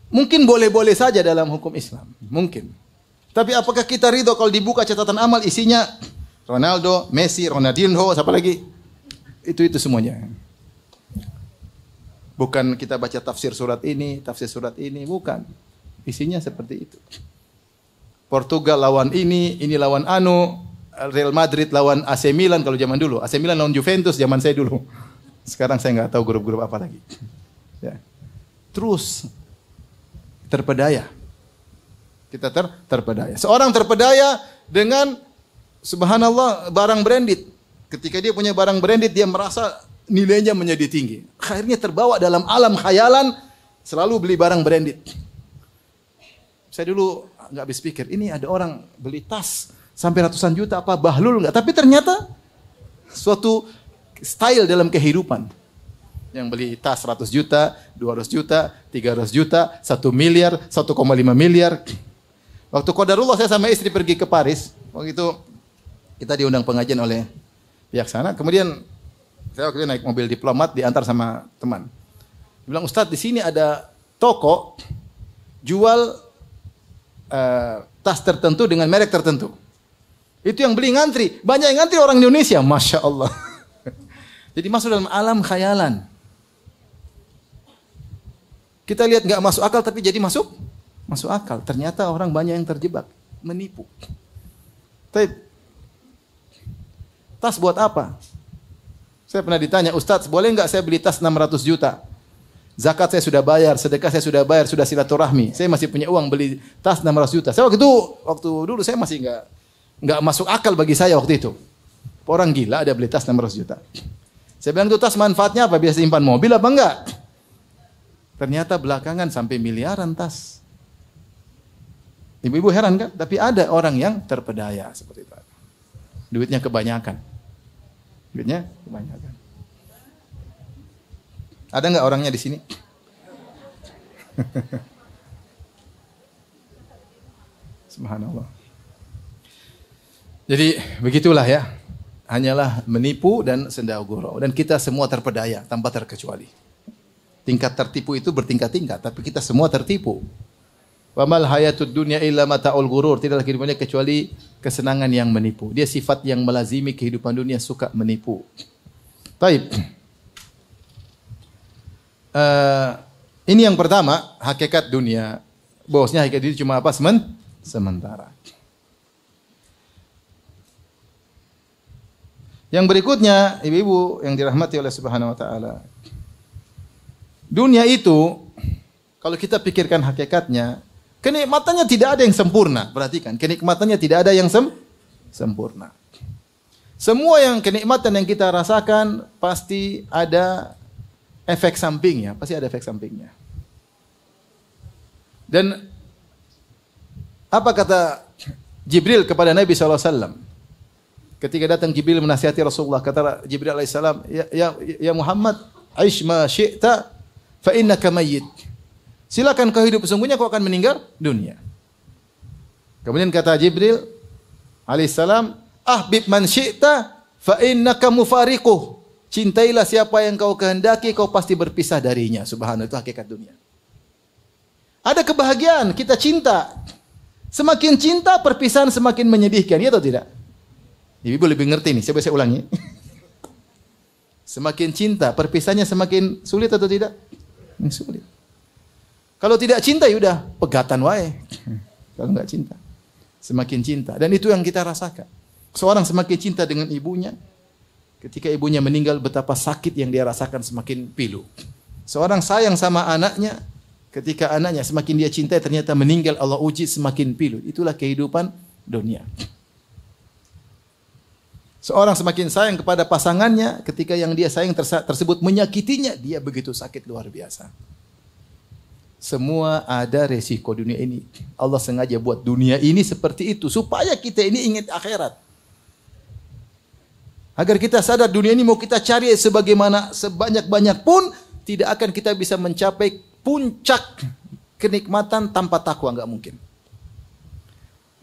mungkin boleh-boleh saja dalam hukum Islam. Mungkin. Tapi apakah kita ridho kalau dibuka catatan amal isinya Ronaldo, Messi, Ronaldinho, siapa lagi? Itu semuanya. Bukan kita baca tafsir surat ini, bukan. Isinya seperti itu. Portugal lawan ini lawan anu, Real Madrid lawan AC Milan kalau zaman dulu. AC Milan lawan Juventus zaman saya dulu. Sekarang saya nggak tahu grup-grup apa lagi. Ya. Terus terpedaya. Kita terpedaya. Seorang terpedaya dengan subhanallah barang branded. Ketika dia punya barang branded, dia merasa nilainya menjadi tinggi. Akhirnya terbawa dalam alam khayalan, selalu beli barang branded. Saya dulu nggak habis pikir, ini ada orang beli tas sampai ratusan juta, apa bahlul nggak? Tapi ternyata suatu style dalam kehidupan. Yang beli tas 100 juta, 200 juta, 300 juta, 1 miliar, 1,5 miliar. Waktu qadarullah saya sama istri pergi ke Paris. Waktu itu kita diundang pengajian oleh pihak sana. Kemudian saya waktu itu naik mobil diplomat diantar sama teman. Dia bilang, Ustadz di sini ada toko jual tas tertentu dengan merek tertentu. Itu yang beli ngantri. Banyak yang ngantri orang Indonesia. Masya Allah. Jadi masuk dalam alam khayalan. Kita lihat nggak masuk akal tapi jadi masuk akal. Ternyata orang banyak yang terjebak. Menipu. Tapi tas buat apa? Saya pernah ditanya, Ustadz boleh nggak saya beli tas 600 juta? Zakat saya sudah bayar, sedekah saya sudah bayar, sudah silaturahmi. Saya masih punya uang beli tas 600 juta. Saya waktu dulu saya masih nggak masuk akal bagi saya waktu itu. Orang gila ada beli tas 600 juta. Saya bilang itu tas manfaatnya apa? Biasa simpan mobil apa enggak? Ternyata belakangan sampai miliaran tas. Ibu-ibu heran kan? Tapi ada orang yang terpedaya seperti itu. Duitnya kebanyakan. Ada nggak orangnya di sini? Subhanallah. Jadi begitulah ya. Hanyalah menipu dan senda gurau. Dan kita semua terpedaya tanpa terkecuali. Tingkat tertipu itu bertingkat-tingkat, tapi kita semua tertipu. Wa mal hayatud dunya illa mata'ul ghurur. Tidaklah kehidupannya kecuali kesenangan yang menipu. Dia sifat yang melazimi kehidupan dunia, suka menipu. Baik. Ini yang pertama, hakikat dunia. Bahwasanya hakikat dunia cuma apa? Sementara. Yang berikutnya, ibu-ibu yang dirahmati oleh Subhanahu wa taala. Dunia itu kalau kita pikirkan hakikatnya, kenikmatannya tidak ada yang sempurna. Perhatikan, kenikmatannya tidak ada yang sempurna. Semua yang kenikmatan yang kita rasakan pasti ada efek sampingnya, pasti ada efek sampingnya. Dan apa kata Jibril kepada Nabi SAW? Ketika datang Jibril menasihati Rasulullah, kata Jibril alaihissalam, ya Muhammad, aish ma syi'ta fa innaka mayyit. Silakan kau hidup, sesungguhnya kau akan meninggal dunia. Kemudian kata Jibril alaihissalam, ahbib man syi'ta fa innaka mufariquh. Cintailah siapa yang kau kehendaki, kau pasti berpisah darinya. Subhanallah, itu hakikat dunia. Ada kebahagiaan, kita cinta. Semakin cinta, perpisahan semakin menyedihkan, ya atau tidak? Ibu lebih ngerti nih, coba saya ulangi. Semakin cinta, perpisahannya semakin sulit atau tidak? Sulit. Kalau tidak cinta, yaudah, pegatan wae. Kalau enggak cinta. Semakin cinta. Dan itu yang kita rasakan. Seorang semakin cinta dengan ibunya, ketika ibunya meninggal, betapa sakit yang dia rasakan semakin pilu. Seorang sayang sama anaknya, ketika anaknya semakin dia cintai, ternyata meninggal, Allah uji semakin pilu. Itulah kehidupan dunia. Seorang semakin sayang kepada pasangannya, ketika yang dia sayang tersebut menyakitinya, dia begitu sakit luar biasa. Semua ada resiko dunia ini. Allah sengaja buat dunia ini seperti itu, supaya kita ini ingat akhirat. Agar kita sadar dunia ini mau kita cari sebagaimana sebanyak-banyak pun, tidak akan kita bisa mencapai puncak kenikmatan tanpa takwa, enggak mungkin.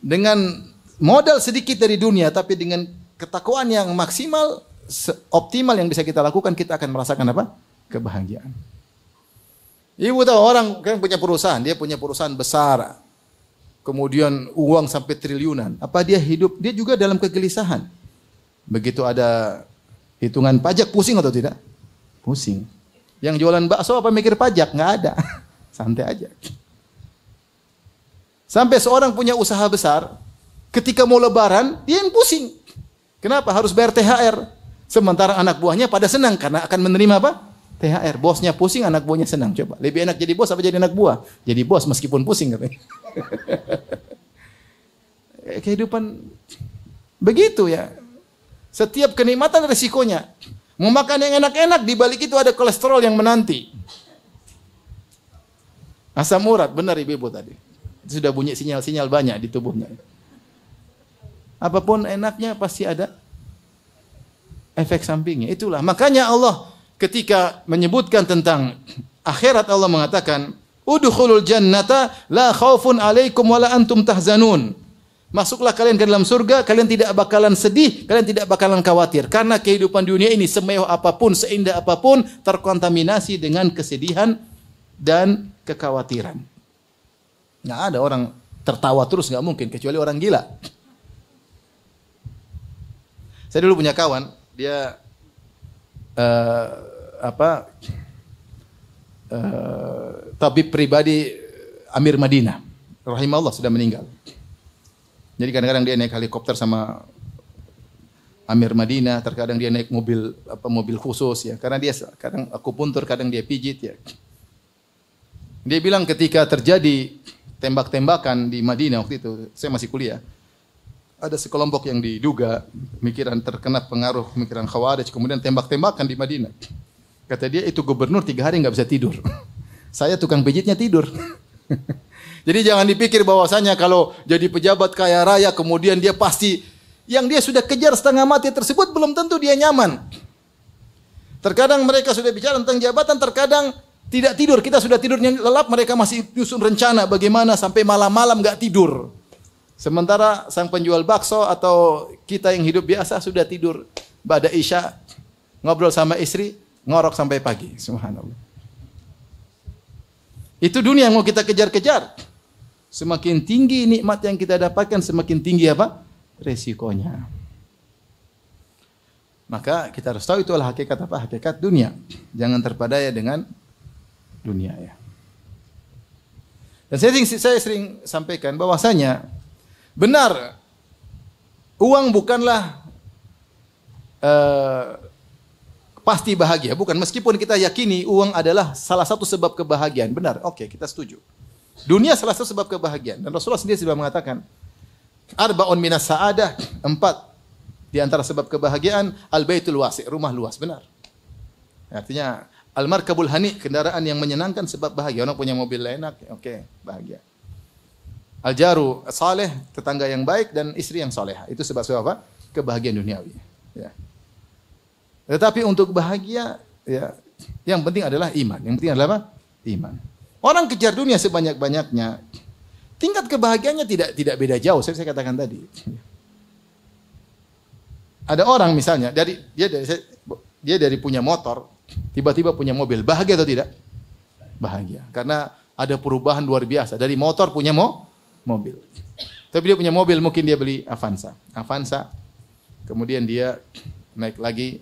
Dengan modal sedikit dari dunia, tapi dengan ketakwaan yang maksimal, optimal yang bisa kita lakukan, kita akan merasakan apa? Kebahagiaan. Ibu tahu orang kan punya perusahaan, dia punya perusahaan besar, kemudian uang sampai triliunan. Apa dia hidup? Dia juga dalam kegelisahan. Begitu ada hitungan pajak, pusing atau tidak? Pusing. Yang jualan bakso apa mikir pajak? Nggak ada. Santai aja. Sampai seorang punya usaha besar, ketika mau lebaran, dia yang pusing. Kenapa? Harus bayar THR. Sementara anak buahnya pada senang karena akan menerima apa? THR. Bosnya pusing, anak buahnya senang. Coba, lebih enak jadi bos apa jadi anak buah? Jadi bos meskipun pusing katanya. Kehidupan begitu ya. Setiap kenikmatan resikonya. Mau makan yang enak-enak, di balik itu ada kolesterol yang menanti. Asam urat, benar ibu-ibu tadi. Itu sudah bunyi sinyal-sinyal banyak di tubuhnya. Apapun enaknya pasti ada efek sampingnya. Itulah. Makanya Allah ketika menyebutkan tentang akhirat, Allah mengatakan, udkhulul jannata la khaufun alaikum wa la antum tahzanun. Masuklah kalian ke dalam surga, kalian tidak bakalan sedih, kalian tidak bakalan khawatir. Karena kehidupan dunia ini semewah apapun, seindah apapun, terkontaminasi dengan kesedihan dan kekhawatiran. Nggak ada orang tertawa terus, nggak mungkin, kecuali orang gila. Saya dulu punya kawan, dia tabib pribadi Amir Madinah, rahimahullah, sudah meninggal. Jadi kadang-kadang dia naik helikopter sama Amir Madinah, terkadang dia naik mobil khusus ya, karena dia kadang akupuntur, kadang dia pijit ya. Dia bilang ketika terjadi tembak-tembakan di Madinah waktu itu, saya masih kuliah. Ada sekelompok yang diduga terkena pengaruh pemikiran Khawarij, kemudian tembak-tembakan di Madinah. Kata dia, itu gubernur 3 hari nggak bisa tidur. Saya tukang pijitnya tidur. Jadi jangan dipikir bahwasanya kalau jadi pejabat kaya raya kemudian dia pasti yang dia sudah kejar setengah mati tersebut belum tentu dia nyaman. Terkadang mereka sudah bicara tentang jabatan, terkadang tidak tidur. Kita sudah tidurnya lelap, mereka masih nyusun rencana bagaimana sampai malam-malam nggak tidur. Sementara sang penjual bakso atau kita yang hidup biasa sudah tidur ba'da isya, ngobrol sama istri, ngorok sampai pagi. Subhanallah. Itu dunia yang mau kita kejar-kejar. Semakin tinggi nikmat yang kita dapatkan, semakin tinggi apa? Resikonya. Maka kita harus tahu itu adalah hakikat apa? Hakikat dunia. Jangan terpedaya dengan dunia ya. Dan saya sering sampaikan bahwasanya benar, uang bukanlah pasti bahagia. Bukan, meskipun kita yakini uang adalah salah satu sebab kebahagiaan. Benar, oke, kita setuju. Dunia salah satu sebab kebahagiaan. Dan Rasulullah sendiri sudah mengatakan, arba'un minas sa'adah, 4 di antara sebab kebahagiaan, al-baitul wasi', rumah luas. Benar. Artinya, al-markabul hani, kendaraan yang menyenangkan sebab bahagia. Orang punya mobil enak, oke, bahagia. Al-jaru saleh, tetangga yang baik dan istri yang salehah. Itu sebab-sebab apa? Kebahagiaan duniawi. Ya. Tetapi untuk bahagia, ya, yang penting adalah iman. Yang penting adalah apa? Iman. Orang kejar dunia sebanyak-banyaknya, tingkat kebahagiaannya tidak beda jauh. Saya katakan tadi. Ada orang misalnya dia dari punya motor, tiba-tiba punya mobil, bahagia atau tidak? Bahagia. Karena ada perubahan luar biasa. Dari motor punya mobil. Tapi dia punya mobil, mungkin dia beli Avanza. Kemudian dia naik lagi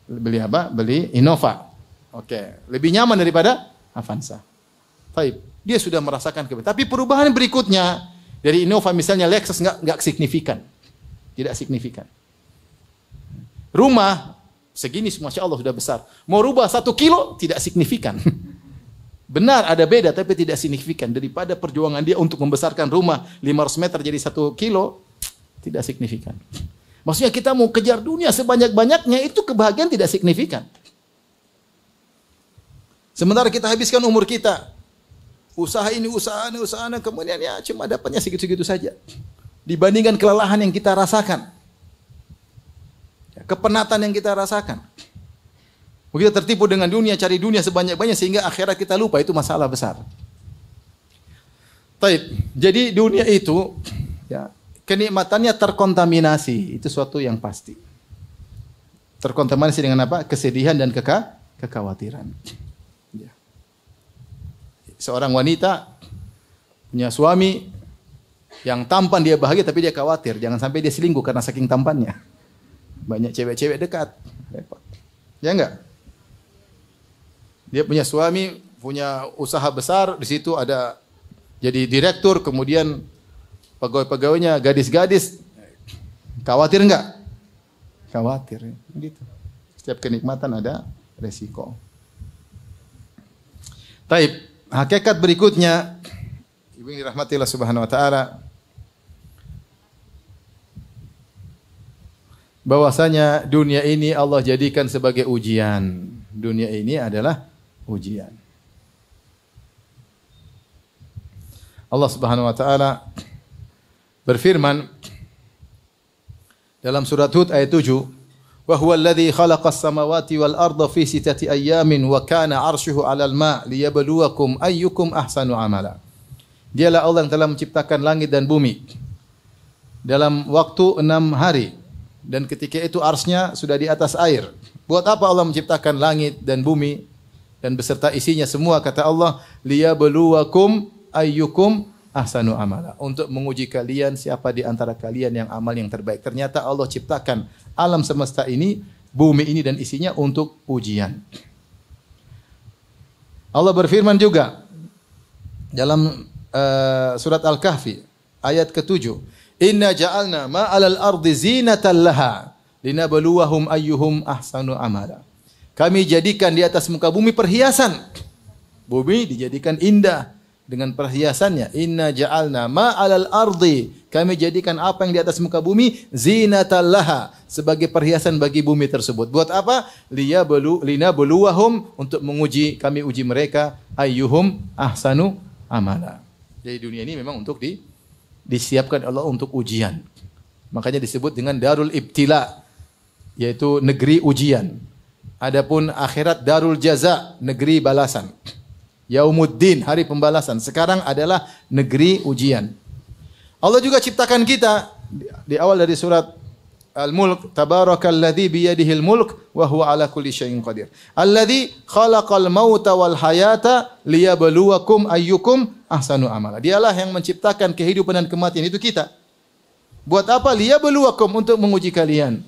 beli apa? Beli Innova. Oke, lebih nyaman daripada Avanza. Baik, dia sudah merasakan kebahagiaan. Tapi perubahan berikutnya dari Innova misalnya Lexus enggak signifikan. Tidak signifikan. Rumah segini Masya Allah sudah besar. Mau rubah 1 kilo tidak signifikan. Benar ada beda tapi tidak signifikan. Daripada perjuangan dia untuk membesarkan rumah 500 meter jadi 1 kilo tidak signifikan. Maksudnya kita mau kejar dunia sebanyak-banyaknya itu kebahagiaan tidak signifikan. Sementara kita habiskan umur kita usaha ini, kemudian ya cuma dapatnya segitu-segitu saja. Dibandingkan kelelahan yang kita rasakan. Kepenatan yang kita rasakan. Begitu tertipu dengan dunia, cari dunia sebanyak-banyak sehingga akhirat kita lupa, itu masalah besar. Taib. Jadi dunia itu ya, kenikmatannya terkontaminasi, itu suatu yang pasti. Terkontaminasi dengan apa? Kesedihan dan kekhawatiran. Ya. Seorang wanita punya suami yang tampan, dia bahagia tapi dia khawatir jangan sampai dia selingkuh karena saking tampannya. Banyak cewek-cewek dekat. Repot. Ya enggak? Dia punya suami, punya usaha besar, di situ ada jadi direktur, kemudian pegawai-pegawainya gadis-gadis. Khawatir enggak? Khawatir. Gitu. Setiap kenikmatan ada resiko. Taib. Hakikat berikutnya, ibu yang dirahmati Allah Subhanahu wa taala, bahwasanya dunia ini Allah jadikan sebagai ujian. Dunia ini adalah ujian. Allah Subhanahu wa taala berfirman dalam surat Hud ayat 7, "Wa huwal ladzi khalaqas samawati wal arda fi sittati ayyamin wa kana 'arshuhu 'alal ma' liyabluwakum ayyukum ahsanu amala." Dialah Allah yang telah menciptakan langit dan bumi dalam waktu 6 hari. Dan ketika itu arsy-Nya sudah di atas air. Buat apa Allah menciptakan langit dan bumi dan beserta isinya semua? Kata Allah, liyabluwakum ayyukum ahsanu amala. Untuk menguji kalian siapa di antara kalian yang amal yang terbaik. Ternyata Allah ciptakan alam semesta ini, bumi ini dan isinya untuk ujian. Allah berfirman juga dalam surat Al-Kahfi ayat ke-7, "Inna ja'alna ma'alal ardi zinatan laha linabluwahum ayyuhum ahsanu amala." Kami jadikan di atas muka bumi perhiasan. Bumi dijadikan indah dengan perhiasannya. Inna ja'alna ma'alal ardi. Kami jadikan apa yang di atas muka bumi zinatan laha, sebagai perhiasan bagi bumi tersebut. Buat apa? Linabluwahum, untuk menguji, kami uji mereka, ayyuhum ahsanu amala. Jadi dunia ini memang untuk disiapkan Allah untuk ujian. Makanya disebut dengan darul ibtila, yaitu negeri ujian. Adapun akhirat darul jaza, negeri balasan. Yaumuddin, hari pembalasan. Sekarang adalah negeri ujian. Allah juga ciptakan kita di awal dari surat Al-Mulk, tabarakalladzi biyadihil mulk wa huwa ala kulli syai'in qadir. Alladzi khalaqal mauta wal hayata liyabluwakum ayyukum ahsanu amala. Dialah yang menciptakan kehidupan dan kematian, itu kita. Buat apa? Liyabluwakum, untuk menguji kalian.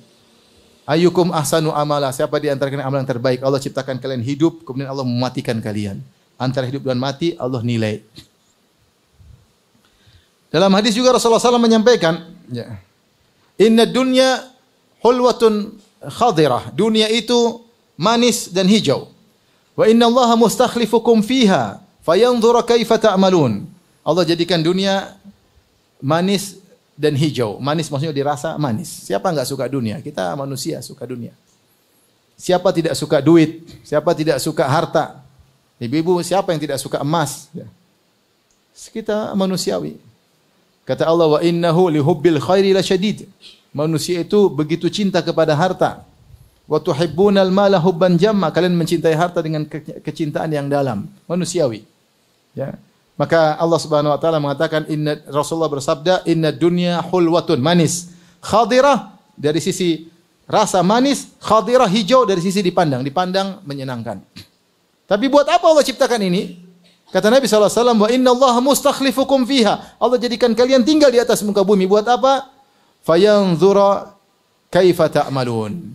Ayyukum ahsanu amala, siapa di antara kalian amal yang terbaik. Allah ciptakan kalian hidup, kemudian Allah mematikan kalian. Antara hidup dan mati Allah nilai. Dalam hadis juga Rasulullah SAW menyampaikan, ya, inna dunya hulwatun khadirah. Dunia itu manis dan hijau. Wa inna Allaha mustakhlifukum fiha fayanzura kaifa ta'malun. Allah jadikan dunia manis dan hijau. Manis maksudnya dirasa manis. Siapa enggak suka dunia? Kita manusia suka dunia. Siapa tidak suka duit? Siapa tidak suka harta? Ibu-ibu, siapa yang tidak suka emas? Ya. Kita manusiawi. Kata Allah, wa innahu lihubbil khairi lasyadid. Manusia itu begitu cinta kepada harta. Wa tuhibbunal mala hubban jamma. Kalian mencintai harta dengan kecintaan yang dalam. Manusiawi. Ya. Maka Allah Subhanahu wa taala mengatakan, Rasulullah bersabda, inna dunya hulwatun, manis. Khadirah dari sisi rasa manis, khadirah hijau dari sisi dipandang menyenangkan. Tapi buat apa Allah ciptakan ini? Kata Nabi SAW, wa inna Allah mustakhlifukum fiha. Allah jadikan kalian tinggal di atas muka bumi. Buat apa? Fayanzura kaifa ta'malun.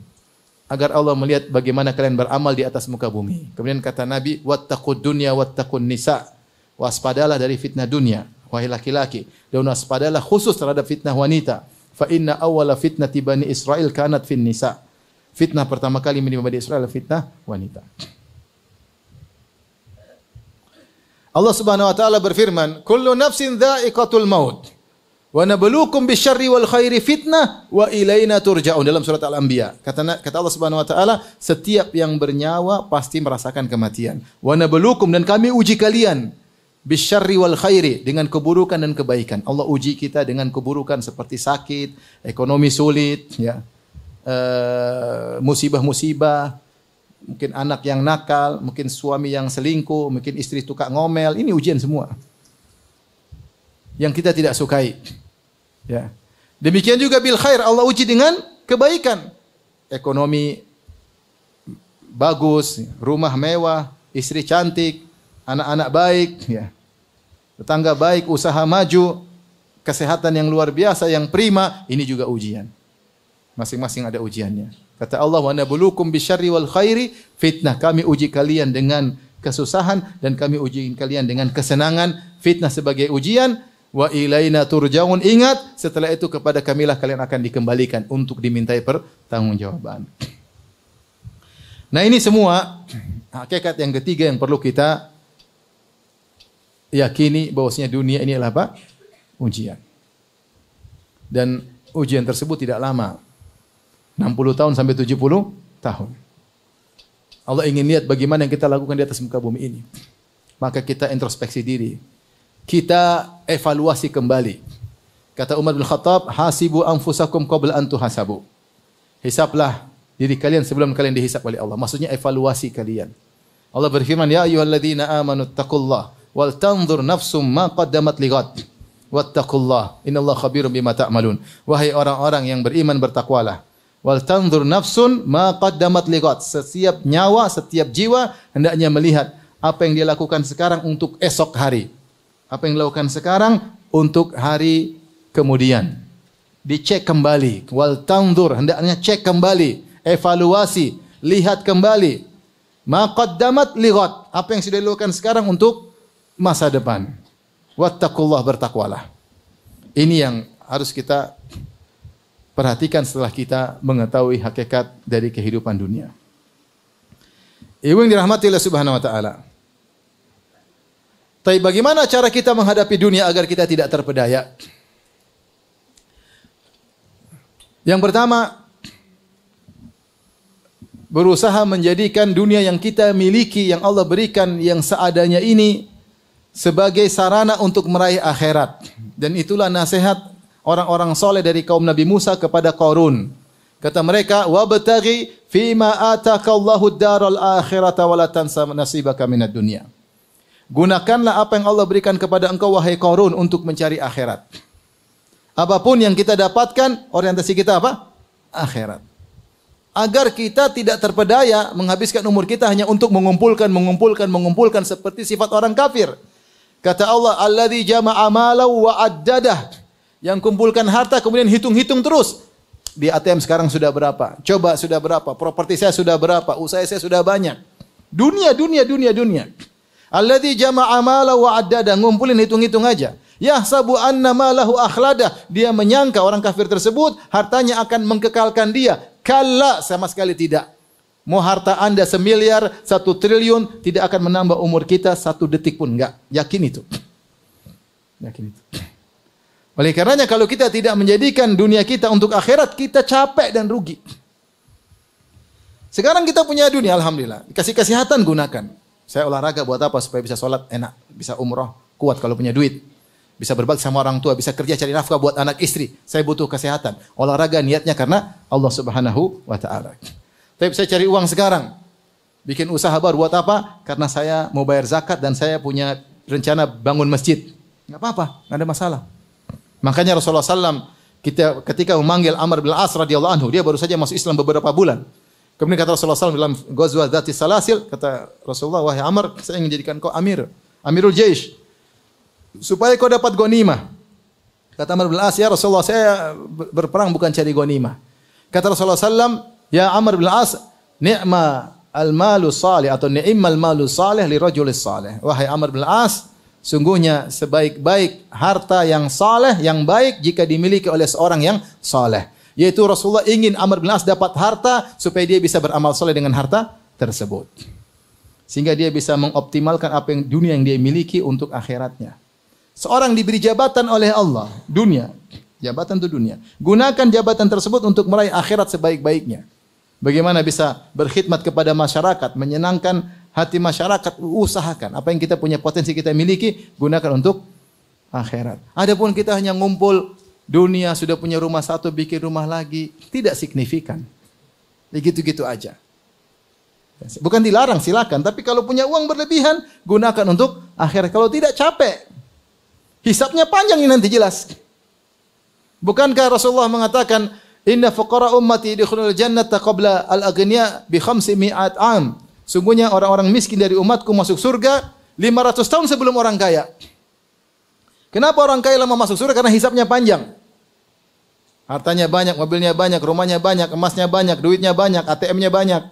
Agar Allah melihat bagaimana kalian beramal di atas muka bumi. Kemudian kata Nabi, wattaqud dunya wattaqun nisa. Waspadalah dari fitnah dunia, wahai laki-laki. Dan waspadalah khusus terhadap fitnah wanita. Fa inna awwala fitnati Bani Israel kanat fin nisa. Fitnah pertama kali menimpa Bani Israel fitnah wanita. Allah Subhanahu wa taala berfirman, "Kullu nafsin dha'iqatul maut wa nabluukum bisyarri wal khairi fitnah wa ilaina turja'un." Dalam surat Al-Anbiya. Kata Allah Subhanahu wa taala, setiap yang bernyawa pasti merasakan kematian. Wa nabluukum, dan kami uji kalian bisyarri wal khairi, dengan keburukan dan kebaikan. Allah uji kita dengan keburukan seperti sakit, ekonomi sulit, ya, musibah-musibah, mungkin anak yang nakal, mungkin suami yang selingkuh, mungkin istri tukang ngomel. Ini ujian semua yang kita tidak sukai. Ya. Demikian juga bil khair, Allah uji dengan kebaikan. Ekonomi bagus, rumah mewah, istri cantik, anak-anak baik, ya. Tetangga baik, usaha maju, kesehatan yang luar biasa, yang prima, ini juga ujian. Masing-masing ada ujiannya. Kata Allah, wa nabluukum bisyarri wal khairi fitnah. Kami uji kalian dengan kesusahan dan kami uji kalian dengan kesenangan. Fitnah sebagai ujian. Wa ilaina turja'un. Ingat, setelah itu kepada kamilah kalian akan dikembalikan untuk dimintai pertanggungjawaban. Nah, ini semua hakikat yang ketiga yang perlu kita yakini, bahwasanya dunia ini adalah apa? Ujian. Dan ujian tersebut tidak lama. 60 tahun sampai 70 tahun. Allah ingin lihat bagaimana yang kita lakukan di atas muka bumi ini. Maka kita introspeksi diri. Kita evaluasi kembali. Kata Umar bin Khattab, hasibu anfusakum qabla an tuhasabu. Hisablah diri kalian sebelum kalian dihisab oleh Allah. Maksudnya evaluasi kalian. Allah berfirman, ya ayyuhalladzina amanu taqullah wal tanzur nafsum ma qaddamat lighad. Wattaqullah innallaha khabirum bima ta'malun. Wahai orang-orang yang beriman, bertakwalah. Wal tanzur nafsun ma qaddamat lighad. Setiap nyawa, setiap jiwa hendaknya melihat apa yang dia lakukan sekarang untuk esok hari. Apa yang dilakukan sekarang untuk hari kemudian. Dicek kembali. Wal tanzur, hendaknya cek kembali, evaluasi, lihat kembali. Ma qaddamat lighad. Apa yang sudah dilakukan sekarang untuk masa depan. Wattaqullah, bertakwalah. Ini yang harus kita perhatikan setelah kita mengetahui hakikat dari kehidupan dunia. Ibu yang dirahmati Allah Subhanahu wa taala. Tapi bagaimana cara kita menghadapi dunia agar kita tidak terpedaya? Yang pertama, berusaha menjadikan dunia yang kita miliki, yang Allah berikan, yang seadanya ini sebagai sarana untuk meraih akhirat. Dan itulah nasihat orang-orang soleh dari kaum Nabi Musa kepada Qarun. Kata mereka, wabtaghi fima ataka Allahu ad-daral akhirata wa la tansa nasibaka minad dunya. Gunakanlah apa yang Allah berikan kepada engkau wahai Qarun untuk mencari akhirat. Apapun yang kita dapatkan, orientasi kita apa? Akhirat. Agar kita tidak terpedaya menghabiskan umur kita hanya untuk mengumpulkan seperti sifat orang kafir. Kata Allah, alladzi jama'a malau wa addadah. Yang kumpulkan harta kemudian hitung-hitung terus. Di ATM sekarang sudah berapa? Coba sudah berapa? Properti saya sudah berapa? Usaha saya sudah banyak. Dunia. Alladzi jama'a malau wa addadah, ngumpulin hitung-hitung aja. Yahsabu anna malahu akhlada. Dia menyangka orang kafir tersebut hartanya akan mengkekalkan dia. Kalla, sama sekali tidak. Mau harta Anda 1 miliar, 1 triliun tidak akan menambah umur kita 1 detik pun enggak. Yakin itu. Yakin itu. Oleh karenanya kalau kita tidak menjadikan dunia kita untuk akhirat, kita capek dan rugi. Sekarang kita punya dunia, alhamdulillah. Dikasih kesehatan, gunakan. Saya olahraga buat apa? Supaya bisa sholat enak, bisa umroh, kuat kalau punya duit. Bisa berbakti sama orang tua, bisa kerja cari nafkah buat anak istri. Saya butuh kesehatan. Olahraga niatnya karena Allah Subhanahu wa taala. Tapi saya cari uang sekarang. Bikin usaha baru buat apa? Karena saya mau bayar zakat dan saya punya rencana bangun masjid. Enggak apa-apa, enggak ada masalah. Makanya Rasulullah SAW ketika memanggil Amr bin As radhiyallahu anhu, dia baru saja masuk Islam beberapa bulan. Kemudian kata Rasulullah SAW dalam Ghazwah Dzati Salasil, kata Rasulullah, wahai Amr, saya ingin jadikan kau Amirul Jaish, supaya kau dapat ghanimah. Kata Amr bin As, ya Rasulullah, saya berperang bukan cari ghanimah. Kata Rasulullah SAW, ya Amr bin As, ni'ma al-malu salih atau ni'mal malu salih li rajulis salih. Wahai Amr bin As, sungguhnya sebaik-baik harta yang saleh, yang baik jika dimiliki oleh seorang yang saleh. Yaitu Rasulullah ingin Amr bin As dapat harta supaya dia bisa beramal saleh dengan harta tersebut. Sehingga dia bisa mengoptimalkan apa yang dunia yang dia miliki untuk akhiratnya. Seorang diberi jabatan oleh Allah, dunia. Jabatan itu dunia. Gunakan jabatan tersebut untuk meraih akhirat sebaik-baiknya. Bagaimana bisa berkhidmat kepada masyarakat, menyenangkan hati masyarakat, usahakan. Apa yang kita punya potensi kita miliki, gunakan untuk akhirat. Adapun kita hanya ngumpul dunia, sudah punya rumah 1, bikin rumah lagi, tidak signifikan. Begitu-gitu aja. Bukan dilarang, silakan. Tapi kalau punya uang berlebihan, gunakan untuk akhirat. Kalau tidak, capek. Hisabnya panjang ini nanti jelas. Bukankah Rasulullah mengatakan, Inna fuqara ummati yadkhulul jannata qabla al-aghniya bi 500 am. Sungguhnya orang-orang miskin dari umatku masuk surga 500 tahun sebelum orang kaya. Kenapa orang kaya lama masuk surga? Karena hisabnya panjang. Hartanya banyak, mobilnya banyak, rumahnya banyak, emasnya banyak, duitnya banyak, ATM-nya banyak.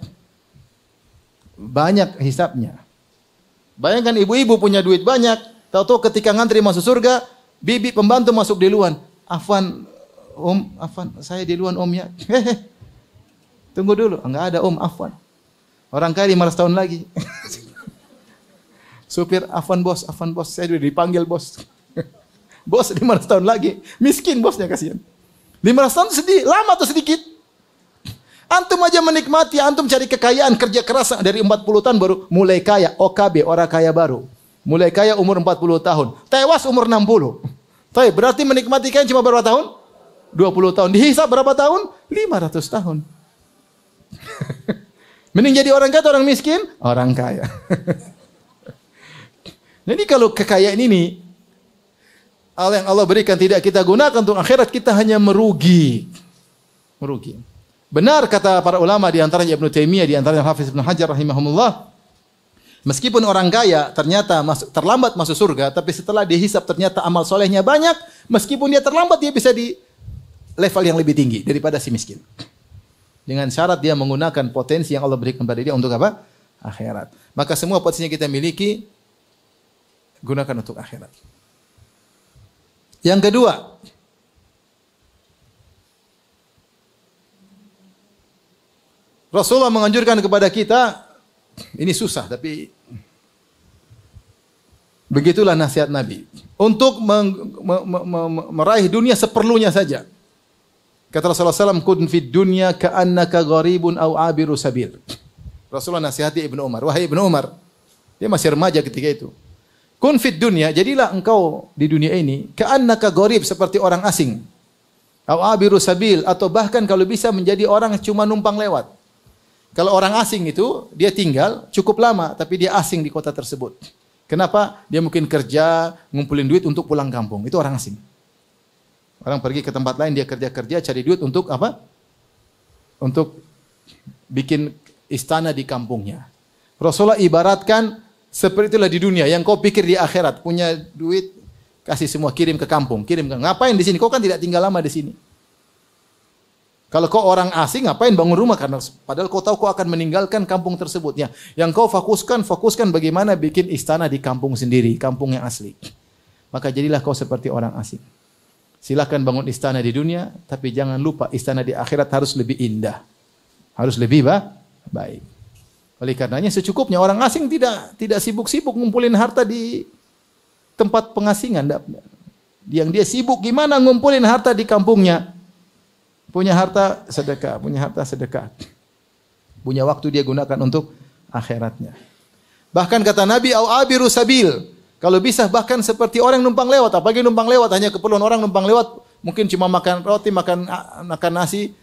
Banyak hisabnya. Bayangkan ibu-ibu punya duit banyak, tahu-tahu ketika ngantri masuk surga, bibi pembantu masuk duluan. Afwan, saya duluan ya. Hehe. Tunggu dulu, enggak ada afwan. Orang kaya 500 tahun lagi. Supir, afwan bos, saya sudah dipanggil bos. Bos 500 tahun lagi. Miskin bosnya, kasihan. 500 tahun sedih, lama atau sedikit? Antum aja menikmati, antum cari kekayaan, kerja keras dari 40 tahun baru mulai kaya. OKB, orang kaya baru. Mulai kaya umur 40 tahun. Tewas umur 60. Tapi berarti menikmati kaya cuma berapa tahun? 20 tahun. Dihisab berapa tahun? 500 tahun. Mending jadi orang kaya atau orang miskin? Orang kaya. Jadi kalau kekayaan ini Allah yang Allah berikan tidak kita gunakan untuk akhirat, kita hanya merugi. Merugi. Benar kata para ulama di antaranya Ibnu Taimiyah, di antaranya Hafiz Ibnu Hajar rahimahumullah, meskipun orang kaya ternyata terlambat masuk surga, tapi setelah dihisab ternyata amal solehnya banyak, meskipun dia terlambat dia bisa di level yang lebih tinggi daripada si miskin. Dengan syarat dia menggunakan potensi yang Allah berikan kepada dia untuk apa? Akhirat. Maka semua potensi yang kita miliki, gunakan untuk akhirat. Yang kedua, Rasulullah menganjurkan kepada kita, ini susah tapi begitulah nasihat Nabi, untuk meraih dunia seperlunya saja. Kata Rasulullah SAW, kun fid dunya ka'annaka gharibun aw abiru sabil. Rasulullah nasihati Ibnu Umar. Wahai Ibnu Umar, dia masih remaja ketika itu. Kun fid dunya, jadilah engkau di dunia ini ka'annaka gharib, seperti orang asing. Aw abiru sabil, atau bahkan kalau bisa menjadi orang cuma numpang lewat. Kalau orang asing itu, dia tinggal cukup lama, tapi dia asing di kota tersebut. Kenapa? Dia mungkin kerja, ngumpulin duit untuk pulang kampung. Itu orang asing. Orang pergi ke tempat lain, dia kerja-kerja, cari duit untuk apa? Untuk bikin istana di kampungnya. Rasulullah ibaratkan seperti itulah di dunia. Yang kau pikir di akhirat, punya duit, kasih semua, kirim ke kampung. Ngapain di sini? Kau kan tidak tinggal lama di sini. Kalau kau orang asing, ngapain bangun rumah? Karena padahal kau tahu kau akan meninggalkan kampung tersebut. Yang kau fokuskan bagaimana bikin istana di kampung sendiri, kampung yang asli. maka jadilah kau seperti orang asing. Silakan bangun istana di dunia, tapi jangan lupa istana di akhirat harus lebih indah. Harus lebih baik. Oleh karenanya secukupnya, orang asing tidak sibuk-sibuk ngumpulin harta di tempat pengasingan. Yang dia sibuk gimana ngumpulin harta di kampungnya. Punya harta sedekah, punya harta sedekah. Punya waktu dia gunakan untuk akhiratnya. Bahkan kata Nabi, au abiru sabil. Kalau bisa bahkan seperti orang numpang lewat, apalagi numpang lewat, hanya keperluan orang numpang lewat, mungkin cuma makan roti, makan nasi,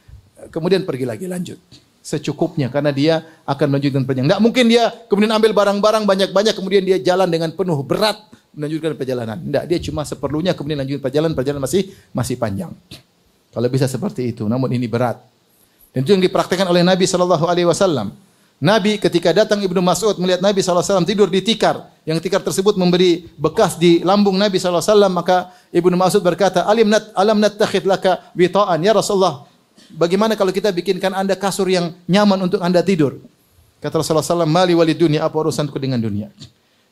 kemudian pergi lagi lanjut. Secukupnya karena dia akan melanjutkan perjalanan. Enggak mungkin dia kemudian ambil barang-barang banyak-banyak kemudian dia jalan dengan penuh berat melanjutkan perjalanan. Enggak, dia cuma seperlunya kemudian lanjutkan perjalanan masih panjang. Kalau bisa seperti itu, namun ini berat. Dan itu yang dipraktikkan oleh Nabi sallallahu alaihi wasallam. Nabi ketika datang Ibnu Mas'ud melihat Nabi sallallahu alaihi wasallam tidur di tikar, yang tikar tersebut memberi bekas di lambung Nabi sallallahu alaihi wasallam, maka Ibnu Mas'ud berkata, "Alam nattakhid laka wita'an ya Rasulullah. Bagaimana kalau kita bikinkan Anda kasur yang nyaman untuk Anda tidur?" Kata Rasulullah sallallahu alaihi wasallam, "Mali walid dunya, apa urusanku dengan dunia?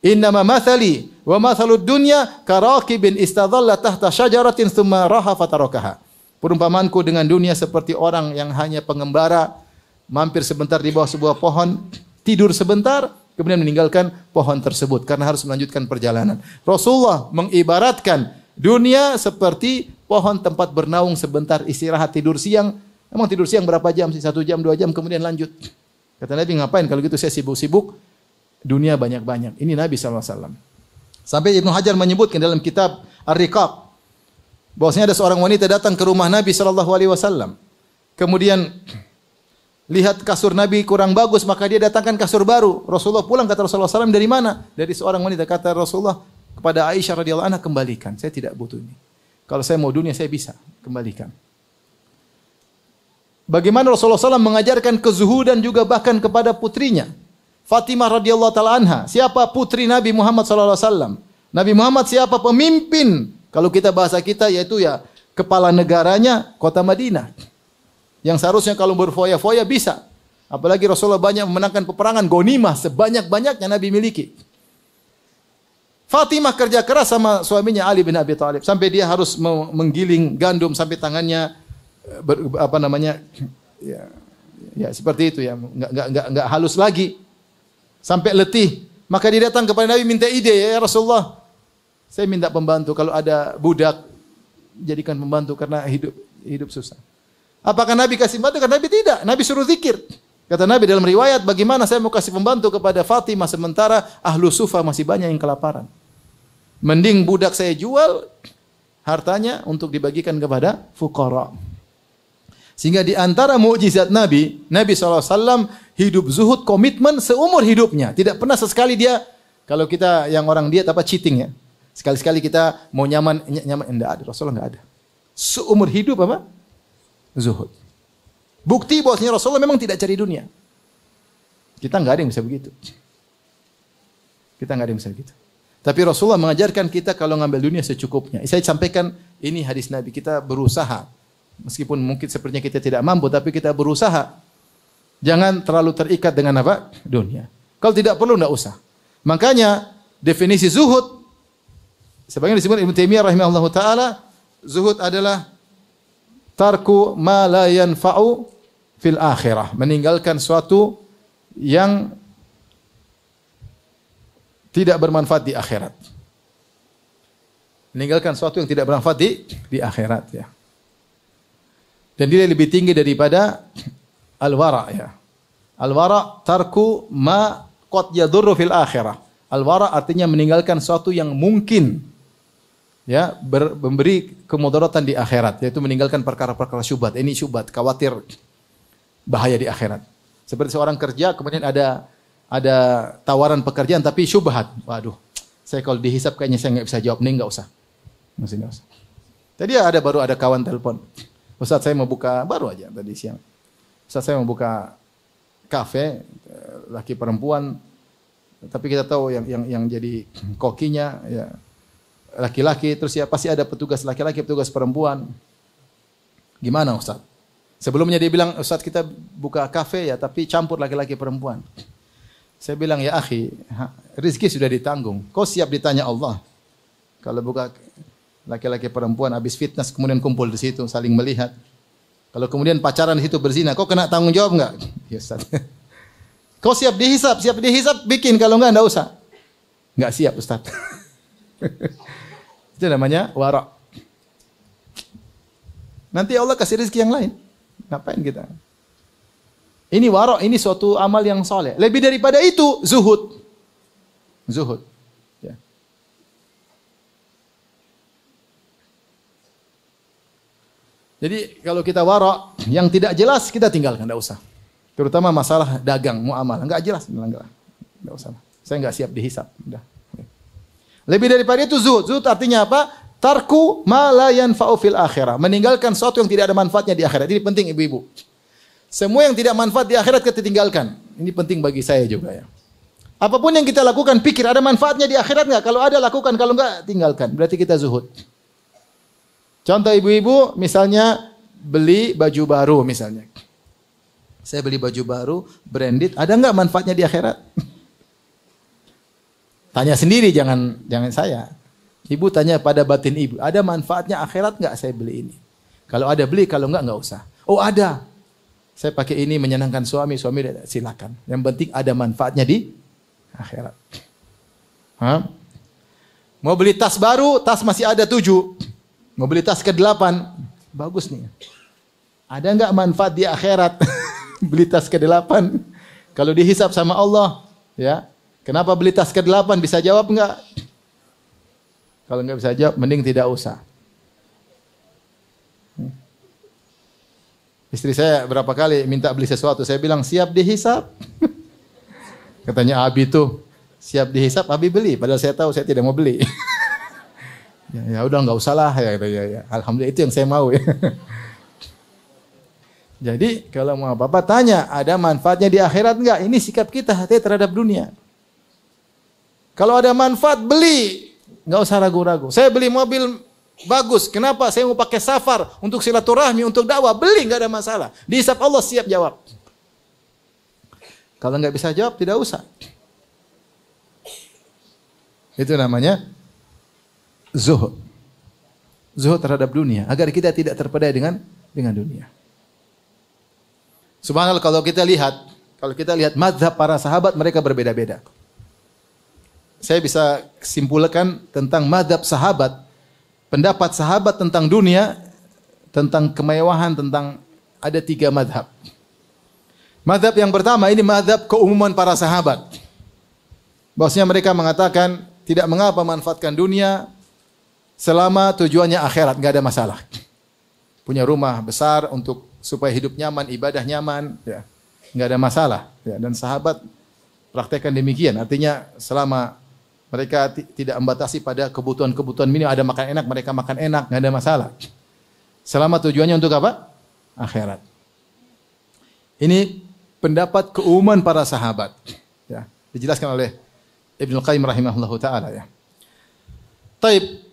Innama mathali wa mathalud dunya karakibin istadhalla tahta syajaratin thumma raha fatarakaha." Perumpamanku dengan dunia seperti orang yang hanya pengembara, mampir sebentar di bawah sebuah pohon, tidur sebentar, kemudian meninggalkan pohon tersebut karena harus melanjutkan perjalanan. Rasulullah mengibaratkan dunia seperti pohon tempat bernaung sebentar, istirahat, tidur siang. Emang tidur siang berapa jam sih? 1 jam, 2 jam, kemudian lanjut. Kata Nabi, ngapain kalau gitu saya sibuk-sibuk, dunia banyak-banyak. Ini Nabi SAW. Sampai Ibnu Hajar menyebutkan dalam kitab Ar-Riqaq, bahwasanya ada seorang wanita datang ke rumah Nabi SAW. Kemudian lihat kasur Nabi kurang bagus, maka dia datangkan kasur baru. Rasulullah pulang, kata Rasulullah SAW, dari mana? Dari seorang wanita. Kata Rasulullah kepada Aisyah radhiyallahu anha, kembalikan. Saya tidak butuh ini. Kalau saya mau dunia, saya bisa kembalikan. Bagaimana Rasulullah SAW mengajarkan kezuhudan juga bahkan kepada putrinya, Fatimah radhiyallahu taala anha. Siapa putri Nabi Muhammad SAW? Nabi Muhammad siapa? Pemimpin. Kalau kita bahasa kita yaitu ya kepala negaranya kota Madinah. Yang seharusnya kalau berfoya-foya bisa. Apalagi Rasulullah banyak memenangkan peperangan, ghanimah sebanyak-banyaknya Nabi miliki. Fatimah kerja keras sama suaminya Ali bin Abi Thalib sampai dia harus menggiling gandum sampai tangannya ya seperti itu ya, enggak halus lagi. Sampai letih. Maka dia datang kepada Nabi minta ide, ya Rasulullah, saya minta pembantu, kalau ada budak jadikan pembantu karena hidup susah. Apakah Nabi kasih pembantu? Kata Nabi tidak. Nabi suruh zikir. Kata Nabi dalam riwayat, bagaimana saya mau kasih pembantu kepada Fatimah sementara ahlu sufa masih banyak yang kelaparan. Mending budak saya jual hartanya untuk dibagikan kepada fuqara. Sehingga di antara mukjizat Nabi SAW hidup zuhud, komitmen seumur hidupnya. Tidak pernah sesekali dia, kalau kita yang orang diet apa cheating ya. Sekali-sekali kita mau nyaman enggak ada. Rasulullah enggak ada. Seumur hidup apa? Zuhud. Bukti bahwasanya Rasulullah memang tidak cari dunia. Kita enggak ada yang bisa begitu. Kita enggak ada yang bisa begitu. Tapi Rasulullah mengajarkan kita kalau ngambil dunia secukupnya. Saya sampaikan ini hadis Nabi, kita berusaha. Meskipun mungkin sepertinya kita tidak mampu, tapi kita berusaha. Jangan terlalu terikat dengan apa? Dunia. Kalau tidak perlu enggak usah. Makanya definisi zuhud sebagaimana disebut Ibnu Taimiyah rahimahullahu taala, zuhud adalah tarku ma la yanfa'u fil akhirah, meninggalkan suatu yang tidak bermanfaat di akhirat. Meninggalkan suatu yang tidak bermanfaat di akhirat ya. Dan dia lebih tinggi daripada al-wara ya. Al-wara tarku ma qad yadurru fil akhirah. Al-wara artinya meninggalkan suatu yang mungkin ya memberi kemudaratan di akhirat, yaitu meninggalkan perkara-perkara syubhat. Ini syubhat, khawatir bahaya di akhirat. Seperti seorang kerja kemudian ada tawaran pekerjaan tapi syubhat. Waduh, saya kalau dihisap kayaknya saya enggak bisa jawab, nih enggak usah. Mesti enggak usah. Tadi baru ada kawan telepon. Ustaz saya mau buka, baru aja tadi siang. Ustaz saya mau buka kafe laki perempuan, tapi kita tahu yang jadi kokinya ya laki-laki, terus ya pasti ada petugas laki-laki, petugas perempuan. Gimana Ustaz? Sebelumnya dia bilang, Ustaz kita buka kafe ya, tapi campur laki-laki perempuan. Saya bilang, ya akhi, rezeki sudah ditanggung. Kau siap ditanya Allah. Kalau buka laki-laki perempuan habis fitness kemudian kumpul di situ saling melihat. Kalau kemudian pacaran di situ berzina, kau kena tanggung jawab enggak? Ya Ustaz. Kau siap dihisap, bikin, kalau enggak usah. Enggak siap Ustaz. Itu namanya wara'. Nanti Allah kasih rezeki yang lain. Ngapain kita? Ini wara', ini suatu amal yang soleh. Lebih daripada itu, zuhud. Zuhud. Ya. Jadi kalau kita wara' yang tidak jelas kita tinggalkan, enggak usah. Terutama masalah dagang, muamalah, enggak jelas, enggak usah. Saya enggak siap dihisap, udah. Lebih daripada itu zuhud. Zuhud artinya apa? Tarku ma la yanfa'u fil akhirah. Meninggalkan sesuatu yang tidak ada manfaatnya di akhirat. Ini penting ibu-ibu. Semua yang tidak manfaat di akhirat kita tinggalkan. Ini penting bagi saya juga ya. Apapun yang kita lakukan, pikir ada manfaatnya di akhirat enggak? Kalau ada lakukan, kalau enggak tinggalkan. Berarti kita zuhud. Contoh ibu-ibu misalnya beli baju baru misalnya. Saya beli baju baru, branded, ada enggak manfaatnya di akhirat? Tanya sendiri, jangan saya. Ibu tanya pada batin ibu, ada manfaatnya akhirat enggak saya beli ini? Kalau ada beli, kalau enggak usah. Oh ada. Saya pakai ini menyenangkan suami silakan. Yang penting ada manfaatnya di akhirat. Hah? Mau beli tas baru, tas masih ada 7. Mau beli tas ke-8, bagus nih. Ada enggak manfaat di akhirat? Beli tas ke-8. Kalau dihisap sama Allah, ya. Kenapa beli tas ke-8? Bisa jawab enggak? Kalau enggak bisa jawab, mending tidak usah. Istri saya berapa kali minta beli sesuatu, saya bilang siap dihisap. Katanya Abi tuh, siap dihisap, Abi beli. Padahal saya tahu saya tidak mau beli. Ya udah enggak usah lah ya, ya. Alhamdulillah itu yang saya mau ya. Jadi kalau mau apa-apa tanya, ada manfaatnya di akhirat enggak? Ini sikap kita hati terhadap dunia. Kalau ada manfaat beli, enggak usah ragu-ragu. Saya beli mobil bagus, kenapa? Saya mau pakai safar untuk silaturahmi, untuk dakwah, beli enggak ada masalah. Dihisap Allah siap jawab. Kalau enggak bisa jawab tidak usah. Itu namanya zuhud. Zuhud terhadap dunia agar kita tidak terpedaya dengan dunia. Subhanallah kalau kita lihat mazhab para sahabat mereka berbeda-beda. Saya bisa simpulkan tentang mazhab sahabat, pendapat sahabat tentang dunia, tentang kemewahan, tentang ada 3 mazhab. Mazhab yang pertama ini mazhab keumuman para sahabat. Bahwasanya mereka mengatakan tidak mengapa manfaatkan dunia selama tujuannya akhirat, enggak ada masalah. Punya rumah besar untuk supaya hidup nyaman, ibadah nyaman, ya. Enggak ada masalah, ya. Dan sahabat praktekkan demikian. Artinya selama mereka tidak membatasi pada kebutuhan-kebutuhan minim, ada makan enak, mereka makan enak, enggak ada masalah. Selama tujuannya untuk apa? Akhirat. Ini pendapat keumuman para sahabat, ya. Dijelaskan oleh Ibnu Qayyim rahimahullahu taala ya. Taib.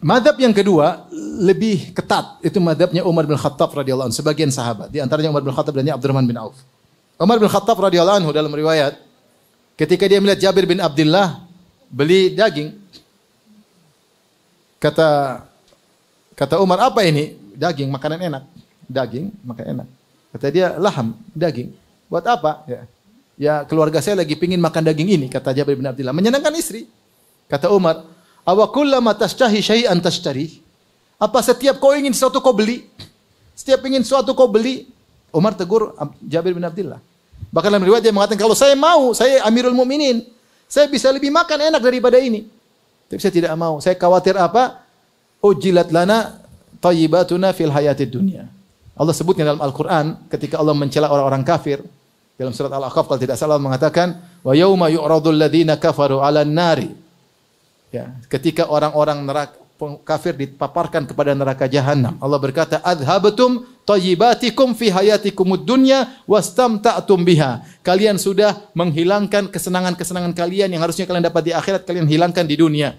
Madhab yang kedua lebih ketat, itu madhabnya Umar bin Khattab radhiyallahu anhu, sebagian sahabat. Di antaranya Umar bin Khattab dan Abdurrahman bin Auf. Umar bin Khattab radhiyallahu anhu dalam riwayat ketika dia melihat Jabir bin Abdullah beli daging, kata Umar, apa ini? Daging, makanan enak. Daging, makanan enak. Kata dia, laham, daging. Buat apa? Ya keluarga saya lagi pingin makan daging ini, kata Jabir bin Abdullah. Menyenangkan istri. Kata Umar, awa kullama tashtahi syai'an tashtari? Apa setiap kau ingin sesuatu kau beli? Setiap ingin sesuatu kau beli? Umar tegur Jabir bin Abdullah. Bahkan dalam riwayat dia mengatakan, kalau saya mau, saya Amirul Mukminin, saya bisa lebih makan enak daripada ini. Tapi saya tidak mau. Saya khawatir apa? Ujilat lana thayyibatuna fil hayatid dunya. Allah sebutnya dalam Al-Quran ketika Allah mencela orang-orang kafir. Dalam surat Al-Ahqaf kalau tidak salah Allah mengatakan, wa yauma yu'radul ladzina kafaru 'alan nari. Ya, ketika orang-orang neraka kafir dipaparkan kepada neraka jahanam, Allah berkata, adhabtum thayyibatikum fi hayatikumud dunya wastamta'tum biha. Kalian sudah menghilangkan kesenangan-kesenangan kalian yang harusnya kalian dapat di akhirat, kalian hilangkan di dunia.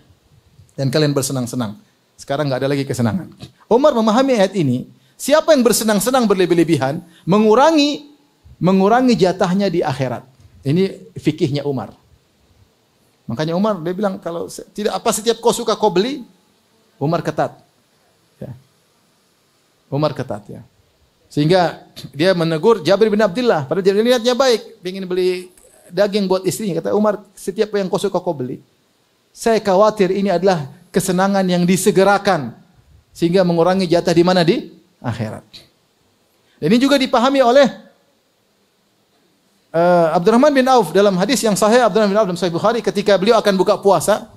Dan kalian bersenang-senang. Sekarang enggak ada lagi kesenangan. Umar memahami ayat ini, siapa yang bersenang-senang berlebih-lebihan, mengurangi jatahnya di akhirat. Ini fikihnya Umar. Makanya Umar dia bilang kalau tidak apa setiap kau suka kau beli, Umar ketat. Ya. Umar ketat ya. Sehingga dia menegur Jabir bin Abdullah. Padahal Jabir niatnya baik, ingin beli daging buat istrinya. Kata Umar, setiap yang kau suka kau beli. Saya khawatir ini adalah kesenangan yang disegerakan sehingga mengurangi jatah di mana di akhirat. Dan ini juga dipahami oleh Abdurrahman bin Auf dalam hadis yang sahih Abdurrahman bin Auf dalam Sahih Bukhari ketika beliau akan buka puasa,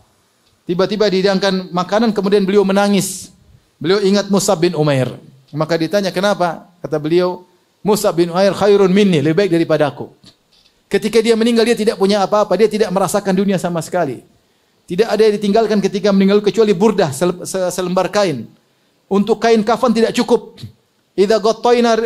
tiba-tiba dihidangkan makanan kemudian beliau menangis. Beliau ingat Mus'ab bin Umair. Maka ditanya kenapa? Kata beliau, Mus'ab bin Umair khairun minni, lebih baik daripada aku. Ketika dia meninggal dia tidak punya apa-apa, dia tidak merasakan dunia sama sekali. Tidak ada yang ditinggalkan ketika meninggal kecuali burdah selembar kain. Untuk kain kafan tidak cukup. Idza ghattayna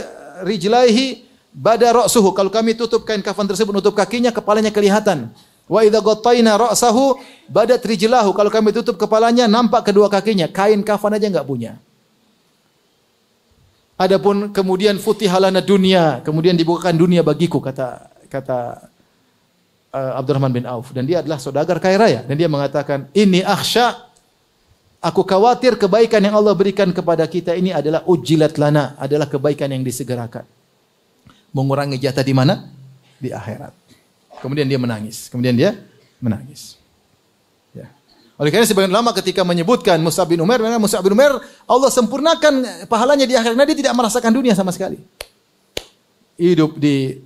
rijlaihi bada ra'suhu. Kalau kami tutup kain kafan tersebut nutup kakinya, kepalanya kelihatan. Wa idza ghattayna ra'sahu badat rijlahu. Kalau kami tutup kepalanya nampak kedua kakinya. Kain kafan aja enggak punya. Adapun kemudian futihalana dunia, kemudian dibukakan dunia bagiku kata Abdurrahman bin Auf, dan dia adalah saudagar kaya raya, dan dia mengatakan ini akhsha, aku khawatir kebaikan yang Allah berikan kepada kita ini adalah ujilat lana, adalah kebaikan yang disegerakan, mengurangi jatah di mana? Di akhirat. Kemudian dia menangis. Ya. Oleh karena sebagian ulama ketika menyebutkan Mus'ab bin Umair, Mus'ab bin Umair Allah sempurnakan pahalanya di akhirat, dia tidak merasakan dunia sama sekali. Hidup di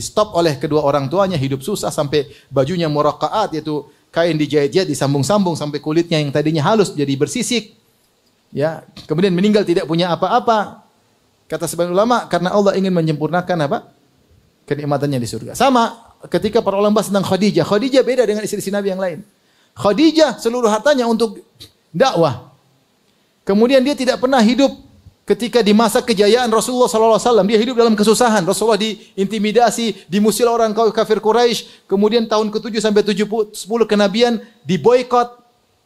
stop oleh kedua orang tuanya, hidup susah sampai bajunya muraqqaat, yaitu kain dijahit-jahit disambung-sambung sampai kulitnya yang tadinya halus jadi bersisik. Ya, kemudian meninggal tidak punya apa-apa. Kata sebagian ulama karena Allah ingin menyempurnakan apa? Kenikmatannya di surga. Sama ketika para ulama bahas tentang Khadijah. Khadijah beda dengan istri-istri Nabi yang lain. Khadijah seluruh hartanya untuk dakwah. Kemudian dia tidak pernah hidup ketika di masa kejayaan Rasulullah SAW, dia hidup dalam kesusahan. Rasulullah diintimidasi, dimusil orang kafir Quraisy. Kemudian tahun ke-7 sampai 10 kenabian diboikot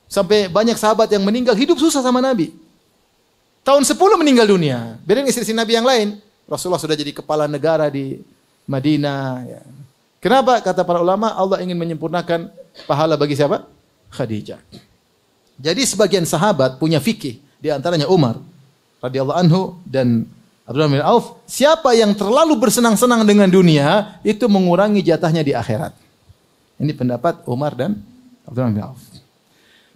sampai banyak sahabat yang meninggal, hidup susah sama Nabi. Tahun 10 meninggal dunia. Beda dengan istri Nabi yang lain. Rasulullah sudah jadi kepala negara di Madinah. Ya. Kenapa? Kata para ulama, Allah ingin menyempurnakan pahala bagi siapa? Khadijah. Jadi sebagian sahabat punya fikih, di antaranya Umar radhiyallahu anhu dan Abdurrahman bin Auf, siapa yang terlalu bersenang-senang dengan dunia itu mengurangi jatahnya di akhirat. Ini pendapat Umar dan Abdurrahman bin Auf.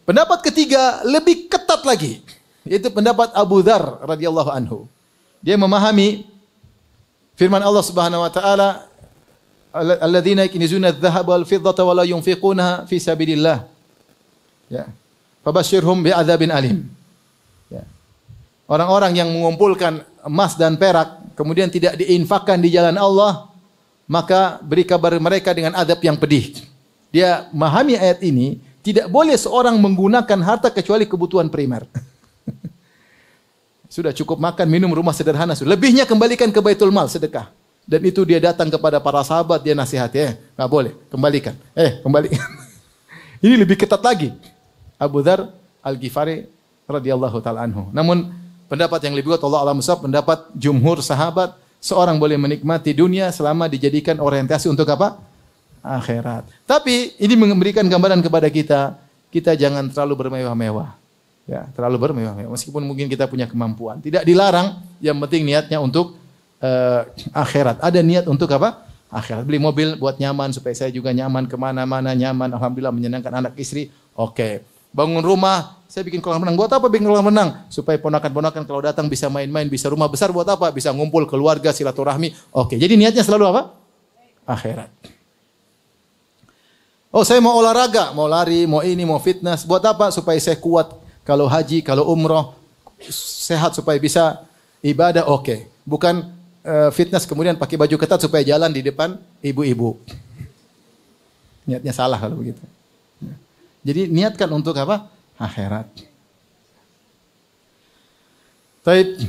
Pendapat ketiga lebih ketat lagi, yaitu pendapat Abu Dzar radhiyallahu anhu. Dia memahami firman Allah Subhanahu wa taala, alladzina yakunizuna adh-dhahaba wal fiddata wa la yunfiqunaha fi sabilillah. Ya. Fabashshirhum bi'adzabin alim. Ya. Orang-orang yang mengumpulkan emas dan perak kemudian tidak diinfakkan di jalan Allah, maka beri kabar mereka dengan adab yang pedih. Dia memahami ayat ini, tidak boleh seorang menggunakan harta kecuali kebutuhan primer. Sudah cukup makan, minum, rumah sederhana. Lebihnya kembalikan ke Baitul Mal, sedekah. Dan itu dia datang kepada para sahabat, dia nasihati, enggak boleh, kembalikan. Kembalikan. Ini lebih ketat lagi. Abu Dzar Al-Ghifari radhiyallahu taala anhu. Namun pendapat yang lebih kuat Allah alam shawab, pendapat jumhur sahabat, seorang boleh menikmati dunia selama dijadikan orientasi untuk apa? Akhirat. Tapi ini memberikan gambaran kepada kita, kita jangan terlalu bermewah-mewah. Ya, terlalu bermewah-mewah. Meskipun mungkin kita punya kemampuan, tidak dilarang, yang penting niatnya untuk akhirat. Ada niat untuk apa? Akhirat. Beli mobil buat nyaman, supaya saya juga nyaman, kemana-mana nyaman, alhamdulillah menyenangkan anak istri. Oke. Bangun rumah, saya bikin kolam renang. Buat apa bikin kolam renang? Supaya ponakan-ponakan kalau datang bisa main-main, bisa rumah besar. Buat apa? Bisa ngumpul keluarga, silaturahmi. Oke, jadi niatnya selalu apa? Akhirat. Oh, saya mau olahraga, mau lari, mau ini, mau fitness. Buat apa? Supaya saya kuat kalau haji, kalau umroh, sehat supaya bisa ibadah. Oke. Bukan fitness kemudian pakai baju ketat supaya jalan di depan ibu-ibu. Niatnya salah kalau begitu. Jadi niatkan untuk apa? Akhirat.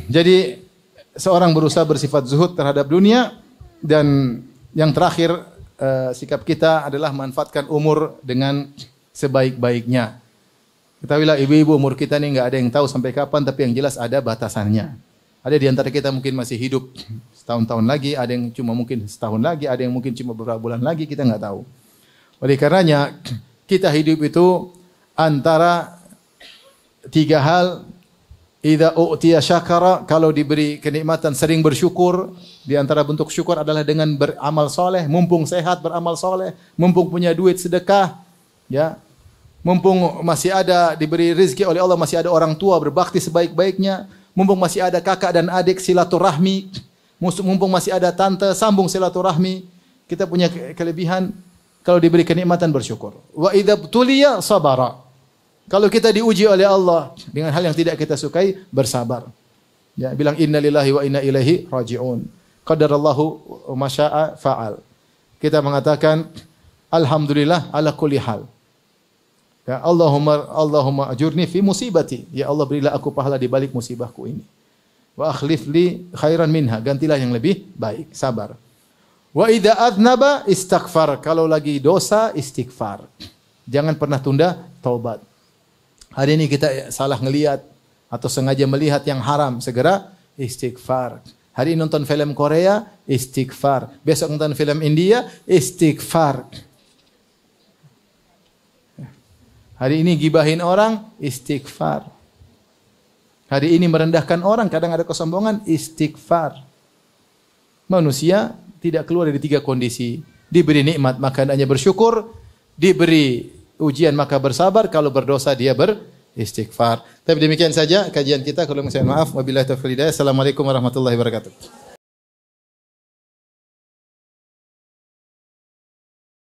Jadi seorang berusaha bersifat zuhud terhadap dunia, dan yang terakhir sikap kita adalah manfaatkan umur dengan sebaik-baiknya. Ketahuilah ibu-ibu, umur kita ini enggak ada yang tahu sampai kapan, tapi yang jelas ada batasannya. Ada di antara kita mungkin masih hidup setahun-tahun lagi, ada yang cuma mungkin setahun lagi, ada yang mungkin cuma beberapa bulan lagi, kita enggak tahu. Oleh karenanya kita hidup itu antara tiga hal. Idza u'tiya syakara, kalau diberi kenikmatan sering bersyukur. Di antara bentuk syukur adalah dengan beramal soleh, mumpung sehat beramal soleh, mumpung punya duit sedekah, ya. Mumpung masih ada diberi rezeki oleh Allah, masih ada orang tua berbakti sebaik-baiknya, mumpung masih ada kakak dan adik silaturahmi, mumpung masih ada tante sambung silaturahmi. Kita punya kelebihan kalau diberi kenikmatan bersyukur. Wa idza tuliya sabara. Kalau kita diuji oleh Allah dengan hal yang tidak kita sukai, bersabar. Ya, bilang inna lillahi wa inna ilaihi raji'un. Qadarallahu ma syaa fa'al. Kita mengatakan alhamdulillah ala kulli hal. Ya, Allahumma ajurni fi musibati. Ya Allah, berilah aku pahala di balik musibahku ini. Wa akhlif li khairan minha, gantilah yang lebih baik, sabar. Wa idza adnaba istaghfar. Kalau lagi dosa, istighfar. Jangan pernah tunda taubat. Hari ini kita salah ngelihat atau sengaja melihat yang haram, segera istighfar. Hari ini nonton film Korea, istighfar. Besok nonton film India, istighfar. Hari ini gibahin orang, istighfar. Hari ini merendahkan orang, kadang ada kesombongan, istighfar. Manusia tidak keluar dari tiga kondisi. Diberi nikmat maka hendaknya bersyukur, diberi ujian maka bersabar, kalau berdosa dia beristighfar. Tapi demikian saja kajian kita. Kalau saya maaf, wabillahi taufiq hidayah. Assalamualaikum warahmatullahi wabarakatuh.